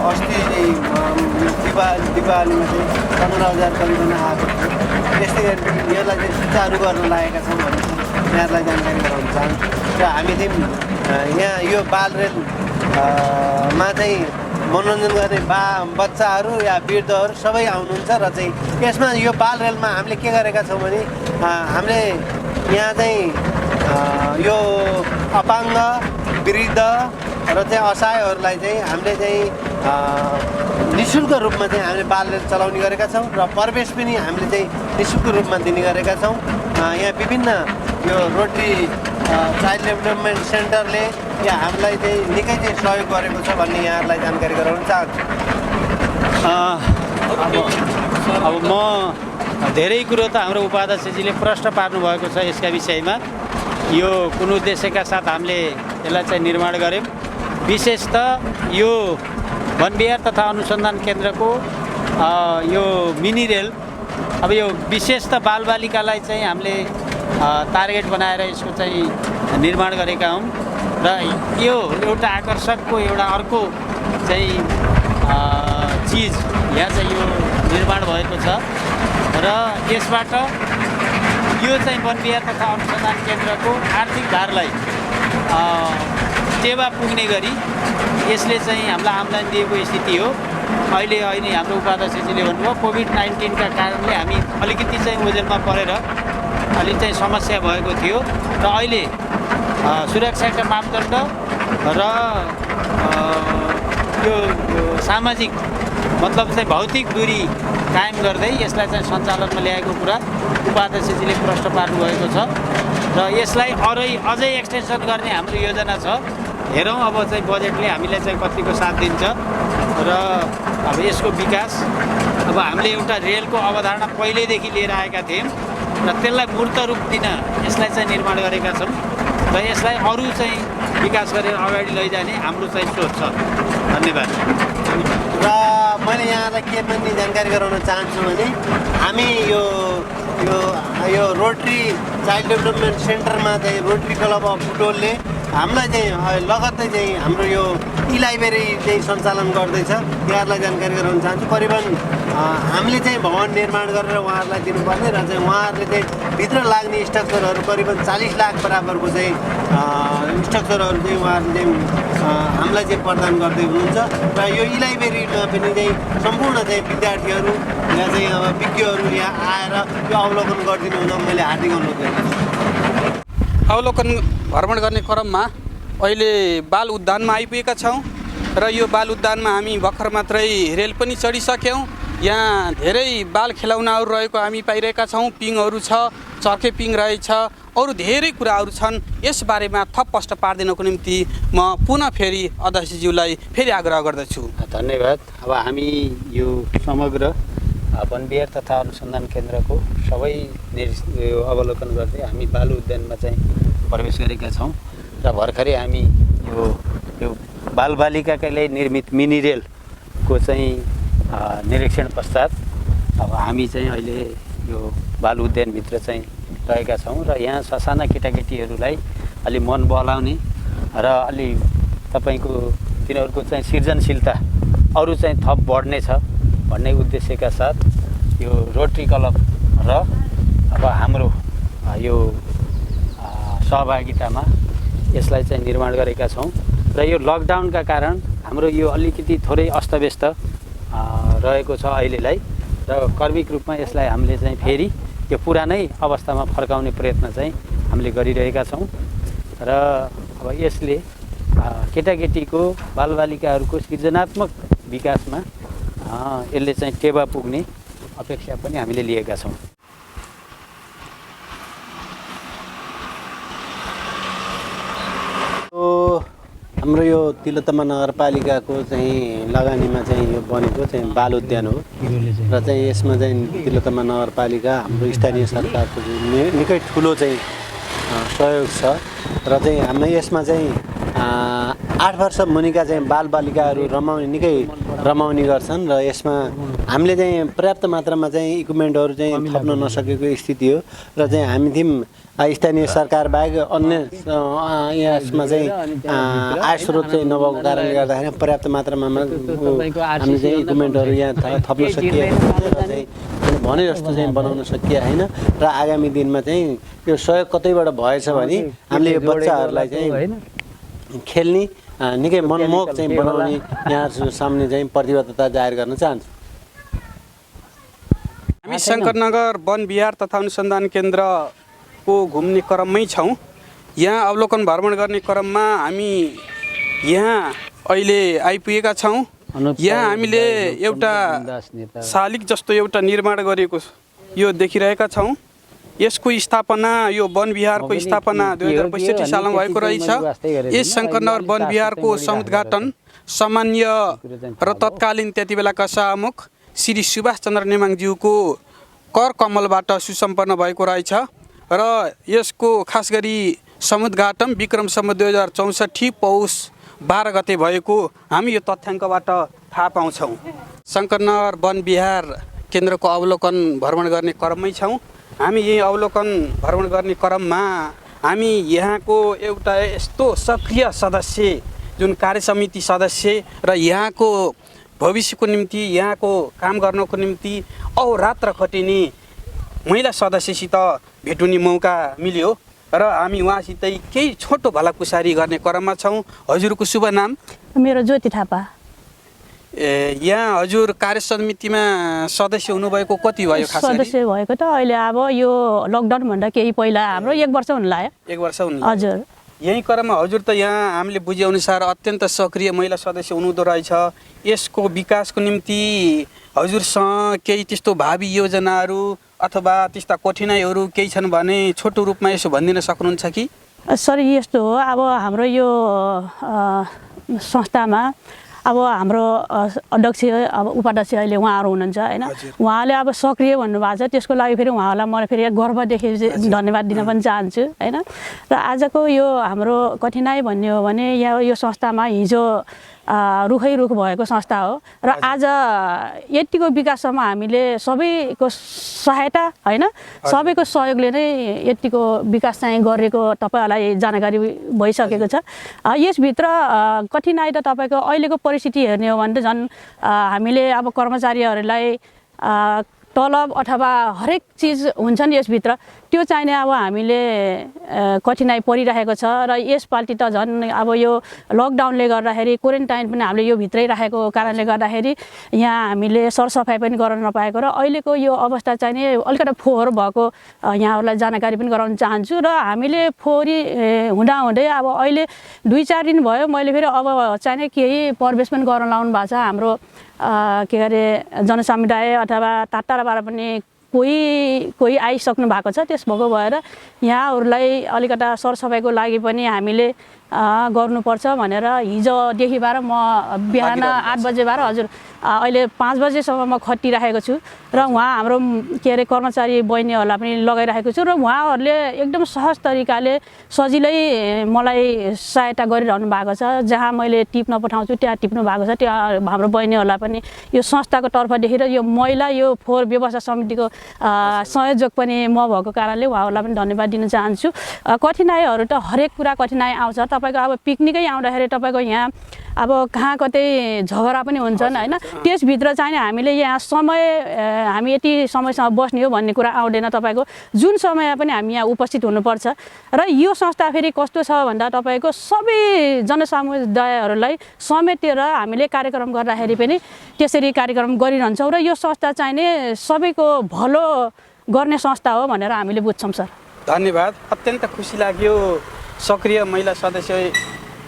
अस्ति चाहिँ दिवालीमा चाहिँ 15,000 करिबन आएको थियो। त्यस्तै गरी यसलाई चाहिँ सुचारू गर्न लागेका छौँ भन्ने यहाँहरूलाई जानकारी गराउन चाहन्छु। र हामी चाहिँ यहाँ यो बाल रेलमा चाहिँ मनोरञ्जन गर्ने बच्चाहरू या वृद्धहरू सबै आउनुहुन्छ र चाहिँ यसमा यो बाल रेलमा हामीले के गरेका छौँ भने हामीले यहाँ चाहिँ यो अपाङ्ग वृद्ध र चाहिँ असहायहरूलाई चाहिँ हामीले चाहिँ निःशुल्क रूपमा चाहिँ हामीले बाल रेल चलाउने गरेका छौँ र प्रवेश पनि हामीले चाहिँ निःशुल्क रूपमा दिने गरेका छौँ। यहाँ विभिन्न यो रोटरी चाइल्ड डेभलपमेन्ट सेन्टरले यहाँ हामीलाई चाहिँ निकै चाहिँ सहयोग गरेको छ भन्ने यहाँहरूलाई जानकारी गराउन चाहन्छु। अब म धेरै कुरो त हाम्रो उपाध्यक्षजीले प्रश्न पार्नु भएको छ यसका विषयमा। यो कुन उद्देश्यका साथ हामीले यसलाई चाहिँ निर्माण गऱ्यौँ, विशेष त यो वनविहार तथा अनुसन्धान केन्द्रको यो मिनी रेल अब यो विशेष त बालबालिकालाई चाहिँ हामीले टार्गेट बनाएर यसको चाहिँ निर्माण गरेका हौँ र यो एउटा आकर्षकको एउटा अर्को चाहिँ चिज यहाँ चाहिँ यो निर्माण भएको छ र यसबाट यो चाहिँ वनविहार तथा अनुसन्धान केन्द्रको आर्थिक भारलाई टेवा पुग्ने गरी यसले चाहिँ हामीलाई आम्दानी दिएको स्थिति हो। अहिले हाम्रो उपाध्यक्षजीले भन्नुभयो कोभिड-19 का कारणले हामी अलिकति चाहिँ ओजेलमा परेर अलिक चाहिँ समस्या भएको थियो र अहिले सुरक्षाका मापदण्ड र यो सामाजिक मतलब चाहिँ भौतिक दूरी कायम गर्दै यसलाई चाहिँ सञ्चालनमा ल्याएको कुरा उपाध्यक्षजीले प्रश्न पार्नुभएको छ र यसलाई अझै एक्सटेन्सन गर्ने हाम्रो योजना छ। हेरौँ अब चाहिँ बजेटले हामीलाई चाहिँ कतिको साथ दिन्छ र अब यसको विकास अब हामीले एउटा रेलको अवधारणा पहिल्यैदेखि लिएर आएका थियौँ र त्यसलाई मूर्त रूप दिन यसलाई चाहिँ निर्माण गरेका छौँ र यसलाई अरू चाहिँ विकास गरेर अगाडि लैजाने हाम्रो चाहिँ सोच छ। धन्यवाद। र मैले यहाँलाई के पनि जानकारी गराउन चाहन्छु भने हामी यो रोटरी चाइल्ड डेभलपमेन्ट सेन्टरमा चाहिँ रोटरी क्लब अफ बुटोलले हामीलाई चाहिँ लगत्तै चाहिँ हाम्रो यो ई लाइब्रेरी चाहिँ सञ्चालन गर्दैछ। यहाँहरूलाई जानकारी गराउन चाहन्छु। करिबन हामीले चाहिँ भवन निर्माण गरेर उहाँहरूलाई दिनुपर्ने र चाहिँ उहाँहरूले चाहिँ भित्र लाग्ने स्ट्रक्चरहरू करिबन 40 लाख बराबरको चाहिँ स्ट्रक्चरहरू चाहिँ उहाँहरूले चाहिँ हामीलाई चाहिँ प्रदान गर्दै हुनुहुन्छ र यो ई लाइब्रेरीमा पनि चाहिँ सम्पूर्ण चाहिँ विद्यार्थीहरू या चाहिँ अब विज्ञहरू यहाँ आएर यो अवलोकन गरिदिनु हुन मैले हार्दिक अनुरोध गरेको छु। अवलोकन भ्रमण गर्ने क्रममा अहिले बाल उद्यानमा आइपुगेका छौँ र यो बाल उद्यानमा हामी भर्खर मात्रै रेल पनि चढिसक्यौँ। यहाँ धेरै बाल खेलौनाहरू रहेको हामी पाइरहेका छौँ। पिङहरू छ, चर्के पिङ रहेछ, अरू धेरै कुराहरू छन्। यसबारेमा थप प्रश्न पारिदिनको निम्ति म पुनः फेरि अध्यक्षज्यूलाई फेरि आग्रह गर्दछु। धन्यवाद। अब हामी यो समग्र वन विहार तथा अनुसन्धान केन्द्रको सबै अवलोकन गर्दै हामी बाल उद्यानमा चाहिँ प्रवेश गरेका छौँ र भर्खरै हामी यो बालबालिकाका लागि निर्मित मिनी रेलको चाहिँ निरीक्षण पश्चात अब हामी चाहिँ अहिले यो बाल उद्यानभित्र चाहिँ रहेका छौँ र यहाँ ससाना केटाकेटीहरूलाई अलि मन बहलाउने र अलि तपाईँको तिनीहरूको चाहिँ सृजनशीलता अरू चाहिँ थप बढ्नेछ भन्ने उद्देश्यका साथ यो रोटरी क्लब र अब हाम्रो यो सहभागितामा यसलाई चाहिँ निर्माण गरेका छौँ र यो लकडाउनका कारण हाम्रो यो अलिकति थोरै अस्तव्यस्त रहेको छ अहिलेलाई र कर्मिक रूपमा यसलाई हामीले चाहिँ फेरि यो पुरानै अवस्थामा फर्काउने प्रयत्न चाहिँ हामीले गरिरहेका छौँ र अब यसले केटाकेटीको बालबालिकाहरूको सृजनात्मक विकासमा यसले चाहिँ टेवा पुग्ने अपेक्षा पनि हामीले लिएका छौँ। हाम्रो यो तिलोत्तमा नगरपालिकाको चाहिँ लगानीमा चाहिँ यो बनेको चाहिँ बाल उद्यान हो र चाहिँ यसमा चाहिँ तिलोत्तमा नगरपालिका हाम्रो स्थानीय सरकारको चाहिँ निकै ठुलो चाहिँ सहयोग छ र चाहिँ हाम्रो यसमा चाहिँ 8 वर्ष मुनिका चाहिँ बालबालिकाहरू निकै रमाउने गर्छन् र यसमा हामीले चाहिँ पर्याप्त मात्रामा चाहिँ इक्विपमेन्टहरू चाहिँ थप्न नसकेको स्थिति हो र चाहिँ हामी स्थानीय सरकार बाहेक अन्य यसमा चाहिँ आय स्रोत चाहिँ नभएको कारणले गर्दाखेरि पर्याप्त मात्रामा हामीले चाहिँ इक्विपमेन्टहरू यहाँ थप्न सकिएको र चाहिँ भने जस्तो चाहिँ बनाउन सकिएको छैन र आगामी दिनमा चाहिँ यो सहयोग कतैबाट भएछ भने हामीले यो बच्चाहरूलाई चाहिँ खेल्ने निकै मनमोहक चाहिँ बनाउने यहाँ सामने चाहिँ प्रतिबद्धता जाहेर गर्न चाहन्छु। हामी शङ्करनगर वन विहार तथा अनुसन्धान केन्द्रको घुम्ने क्रममै छौँ। यहाँ अवलोकन भ्रमण गर्ने क्रममा हामी यहाँ अहिले आइपुगेका छौँ। यहाँ हामीले एउटा शालिग जस्तो एउटा निर्माण गरेको यो देखिरहेका छौँ। यसको स्थापना यो वन विहारको स्थापना 2062 सालमा भएको रहेछ। यस शङ्करनगर वन विहारको समुद्घाटन सामान्य र तत्कालीन त्यति बेलाका सभामुख श्री सुभाष चन्द्र नेमाङज्यूको कर कमलबाट सुसम्पन्न भएको रहेछ र यसको खास गरी समुद्घाटन विक्रम सम्वत 2064 पौष 12 गते भएको हामी यो तथ्याङ्कबाट थाहा पाउँछौँ। शङ्करनगर वन विहार केन्द्रको अवलोकन भ्रमण गर्ने क्रममै छौँ। हामी यही अवलोकन भ्रमण गर्ने क्रममा हामी यहाँको एउटा यस्तो सक्रिय सदस्य जुन कार्य समिति सदस्य र यहाँको भविष्यको निम्ति यहाँको काम गर्नको निम्ति अहोरात्र खटिने महिला सदस्यसित भेटुने मौका मिल्यो र हामी उहाँसितै केही छोटो भलाकुसारी गर्ने क्रममा छौँ। हजुरको शुभ नाम? मेरो ज्योति थापा। यहाँ हजुर कार्य समितिमा सदस्य हुनुभएको कति भयो? खास सदस्य भएको त अहिले अब यो लकडाउन भन्दा केही पहिला हाम्रो 1 वर्ष हुन लाग्यो। 1 वर्ष हुन हजुर। यही क्रममा हजुर त यहाँ हामीले बुझेअनुसार अत्यन्त सक्रिय महिला सदस्य हुनुहुँदो रहेछ। यसको विकासको निम्ति हजुरसँग केही त्यस्तो भावी योजनाहरू अथवा त्यस्ता कठिनाइहरू केही छन् भने छोटो रूपमा यसो भनिदिन सक्नुहुन्छ कि? सर यस्तो हो, अब हाम्रो यो संस्थामा अब हाम्रो अध्यक्ष अब उपाध्यक्ष अहिले उहाँहरू हुनुहुन्छ होइन, उहाँले अब सक्रिय भन्नुभएको छ। त्यसको लागि फेरि उहाँहरूलाई मैले फेरि गर्वदेखि धन्यवाद दिन पनि चाहन्छु होइन। र आजको यो हाम्रो कठिनाइ भन्ने हो भने यहाँ यो संस्थामा हिजो रुखै रुख भएको संस्था हो र आज यतिको विकाससम्म हामीले सबैको सहायता होइन सबैको सहयोगले नै यतिको विकास चाहिँ गरेको तपाईँहरूलाई जानकारी भइसकेको छ। यसभित्र कठिनाइ त तपाईँको अहिलेको परिस्थिति हेर्ने हो भने त झन् हामीले अब कर्मचारीहरूलाई तलब अथवा हरेक चिज हुन्छ नि यसभित्र त्यो चाहिने अब हामीले कठिनाइ परिरहेको छ र यसपालि त झन् अब यो लकडाउनले गर्दाखेरि क्वारेन्टाइन पनि हामीले यो भित्रै राखेको कारणले गर्दाखेरि यहाँ हामीले सरसफाइ पनि गर्न नपाएको र अहिलेको यो अवस्था चाहिने अलिकति फोहोर भएको यहाँहरूलाई जानकारी पनि गराउन चाहन्छु र हामीले फोहोरी हुँदाहुँदै अब अहिले 2-4 दिन भयो मैले फेरि अब चाहिने केही प्रवेश पनि गर्न लाउनु भएको छ हाम्रो के अरे जनसमुदाय अथवा टाढाबाट पनि कोही आइसक्नु भएको छ। त्यस भएको भएर यहाँहरूलाई अलिकता सरसफाइको लागि पनि हामीले गर्नुपर्छ भनेर हिजोदेखिबाट म बिहान 8 बजेबाट हजुर अहिले 5 बजेसम्म म खटिराखेको छु र उहाँ हाम्रो के अरे कर्मचारी बहिनीहरूलाई पनि लगाइराखेको छु र उहाँहरूले एकदम सहज तरिकाले सजिलै मलाई सहायता गरिरहनु भएको छ। जहाँ मैले टिप्न पठाउँछु त्यहाँ टिप्नु भएको छ। त्यहाँ हाम्रो बहिनीहरूलाई पनि यो संस्थाको तर्फदेखि र यो महिला यो फोहोर व्यवस्था समितिको संयोजक पनि म भएको कारणले उहाँहरूलाई पनि धन्यवाद दिन चाहन्छु। कठिनाइहरू त हरेक कुरा कठिनाइ आउँछ। तपाईँको अब पिकनिकै आउँदाखेरि तपाईँको यहाँ अब कहाँ कतै झगडा पनि हुन्छन् होइन त्यसभित्र चाहिँ हामीले यहाँ समय हामी यति समयसँग बस्ने हो भन्ने कुरा आउँदैन। तपाईँको जुन समयमा पनि हामी यहाँ उपस्थित हुनुपर्छ र यो संस्था फेरि कस्तो छ भन्दा तपाईँको सबै जनसमुदायहरूलाई समेटेर हामीले कार्यक्रम गर्दाखेरि पनि त्यसरी कार्यक्रम गरिरहन्छौँ र यो संस्था चाहिने सबैको भलो गर्ने संस्था हो भनेर हामीले बुझ्छौँ सर। धन्यवाद। अत्यन्त खुसी लाग्यो सक्रिय महिला सदस्य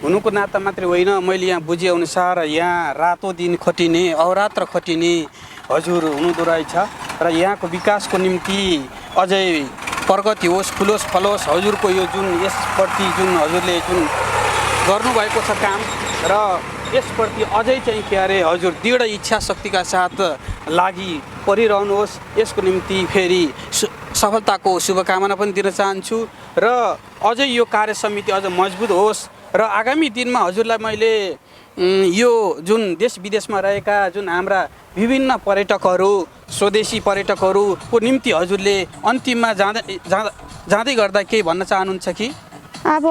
हुनुको नाता मात्रै होइन मैले यहाँ बुझेअनुसार यहाँ रातो दिन खटिने अहोरात्र खटिने हजुर हुनुहुँदो रहेछ र यहाँको विकासको निम्ति अझै प्रगति होस् फुलोस् फलोस् हजुरको यो जुन यसप्रति जुन हजुरले जुन गर्नुभएको छ काम र यसप्रति अझै चाहिँ के अरे हजुर दृढ इच्छा शक्तिका साथ लागि परिरहनुहोस्। यसको निम्ति फेरि सफलताको शुभकामना पनि दिन चाहन्छु र अझै यो कार्य समिति अझ मजबुत होस् र आगामी दिनमा हजुरलाई मैले यो जुन देश विदेशमा रहेका जुन हाम्रा विभिन्न पर्यटकहरू स्वदेशी पर्यटकहरूको निम्ति हजुरले अन्तिममा जाँदै गर्दा केही भन्न चाहनुहुन्छ कि? अब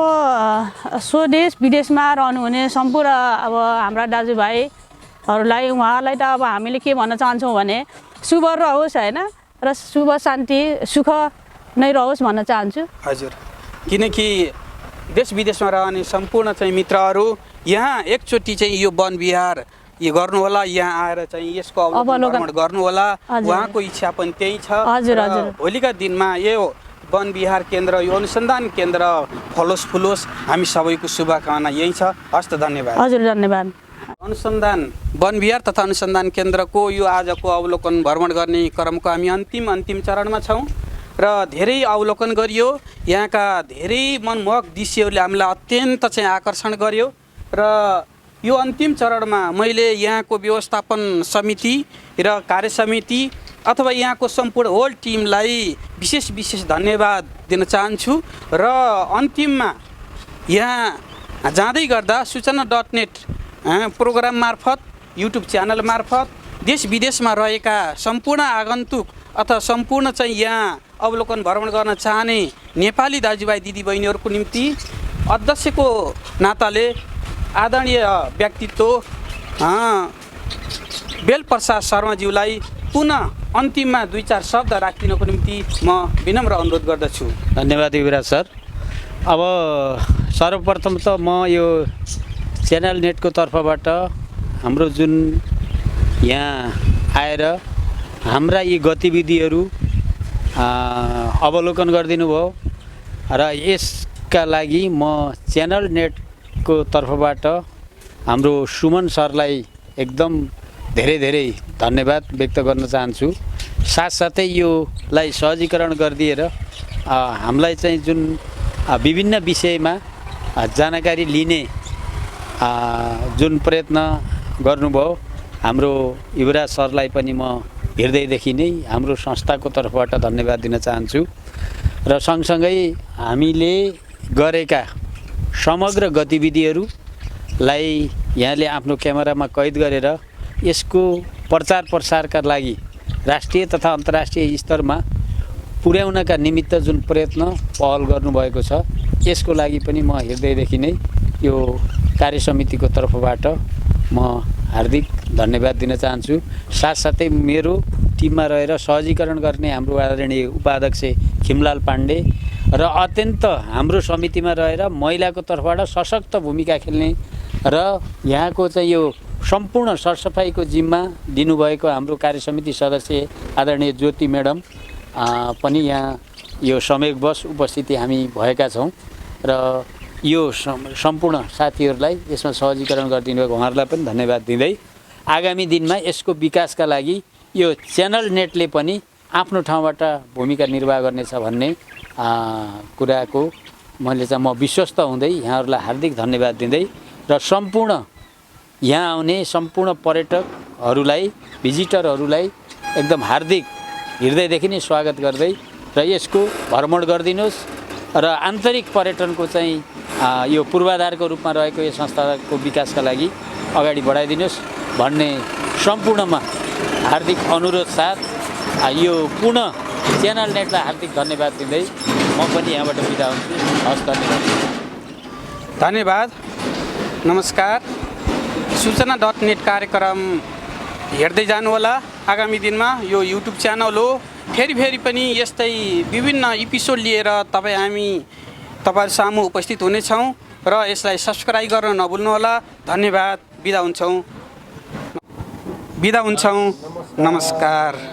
स्वदेश विदेशमा रहनुहुने सम्पूर्ण अब हाम्रा दाजुभाइहरूलाई उहाँहरूलाई त अब हामीले के भन्न चाहन्छौँ भने शुभ रहोस् होइन र शुभ शान्ति सुख नै रहोस् भन्न चाहन्छु। हजुर किनकि देश विदेशमा रहने सम्पूर्ण चाहिँ मित्रहरू यहाँ एकचोटि चाहिँ यो वन विहार यो गर्नुहोला यहाँ आएर चाहिँ यसको अवलोकन गर्नुहोला उहाँको इच्छा पनि त्यही छ। भोलिका दिनमा यो वन विहार केन्द्र यो अनुसन्धान केन्द्र फलोस् फुलोस् हामी सबैको शुभकामना यही छ। हस् त धन्यवाद। हजुर धन्यवाद। अनुसन्धान वन विहार तथा अनुसन्धान केन्द्रको यो आजको अवलोकन भ्रमण गर्ने क्रमको हामी अन्तिम चरणमा छौँ र धेरै अवलोकन गरियो। यहाँका धेरै मनमोहक दृश्यहरूले हामीलाई अत्यन्त चाहिँ आकर्षण गर्यो र यो अन्तिम चरणमा मैले यहाँको व्यवस्थापन समिति र कार्य समिति अथवा यहाँको सम्पूर्ण होल टिमलाई विशेष धन्यवाद दिन चाहन्छु र अन्तिममा यहाँ जाँदै गर्दा सूचना.net प्रोग्राम मार्फत युट्युब च्यानल मार्फत देश विदेशमा रहेका सम्पूर्ण आगन्तुक अथवा सम्पूर्ण चाहिँ यहाँ अवलोकन भ्रमण गर्न चाहने नेपाली दाजुभाइ दिदीबहिनीहरूको निम्ति अध्यक्षको नाताले आदरणीय व्यक्तित्व बेलप्रसाद शर्माज्यूलाई पुनः अन्तिममा 2-4 शब्द राखिदिनको निम्ति म विनम्र अनुरोध गर्दछु। धन्यवाद युवराज सर। अब सर्वप्रथम त म यो च्यानल नेटको तर्फबाट हाम्रो जुन यहाँ आएर हाम्रा यी गतिविधिहरू अवलोकन गरिदिनु भयो र यसका लागि म च्यानल नेटको तर्फबाट हाम्रो सुमन सरलाई एकदम धेरै धन्यवाद व्यक्त गर्न चाहन्छु। साथसाथै योलाई सहजीकरण गरिदिएर हामीलाई चाहिँ जुन विभिन्न विषयमा जानकारी लिने जुन प्रयत्न गर्नुभयो हाम्रो युवराज सरलाई पनि म हृदयदेखि नै हाम्रो संस्थाको तर्फबाट धन्यवाद दिन चाहन्छु र सँगसँगै हामीले गरेका समग्र गतिविधिहरूलाई यहाँले आफ्नो क्यामेरामा कैद गरेर यसको प्रचार प्रसारका लागि राष्ट्रिय तथा अन्तर्राष्ट्रिय स्तरमा पुर्याउनका निमित्त जुन प्रयत्न पहल गर्नुभएको छ यसको लागि पनि म हृदयदेखि नै यो कार्य समितिको तर्फबाट म हार्दिक धन्यवाद दिन चाहन्छु। साथसाथै मेरो टिममा रहेर सहजीकरण गर्ने हाम्रो आदरणीय उपाध्यक्ष खिमलाल पाण्डे र अत्यन्त हाम्रो समितिमा रहेर महिलाको तर्फबाट सशक्त भूमिका खेल्ने र यहाँको चाहिँ यो सम्पूर्ण सरसफाइको जिम्मा दिनुभएको हाम्रो कार्य समिति सदस्य आदरणीय ज्योति म्याडम पनि यहाँ यो समयवश उपस्थिति हामी भएका छौँ र यो सम्पूर्ण साथीहरूलाई यसमा सहजीकरण गरिदिनु भएको उहाँहरूलाई पनि धन्यवाद दिँदै आगामी दिनमा यसको विकासका लागि यो च्यानल नेटले पनि आफ्नो ठाउँबाट भूमिका निर्वाह गर्नेछ भन्ने कुराको म विश्वस्त हुँदै यहाँहरूलाई हार्दिक धन्यवाद दिँदै र सम्पूर्ण यहाँ आउने सम्पूर्ण पर्यटकहरूलाई भिजिटरहरूलाई एकदम हार्दिक हृदयदेखि नै स्वागत गर्दै र यसको भ्रमण गरिदिनुहोस् र आन्तरिक पर्यटनको चाहिँ यो पूर्वाधारको रूपमा रहेको यो संस्थाको विकासका लागि अगाडि बढाइदिनुहोस् भन्ने सम्पूर्णमा हार्दिक अनुरोध साथ यो पुनः च्यानल नेटलाई हार्दिक धन्यवाद दिँदै म पनि यहाँबाट बिदा हुन्छु। हस्, धन्यवाद। धन्यवाद। नमस्कार। सूचना.नेट कार्यक्रम हेर्दै जानुहोला। आगामी दिनमा यो युट्युब च्यानल हो। फेरि पनि यस्तै विभिन्न एपिसोड लिएर तपाईहरु सामु उपस्थित हुनेछौँ र यसलाई सब्स्क्राइब गर्न नभुल्नुहोला। धन्यवाद। बिदा हुन्छौँ। नमस्कार।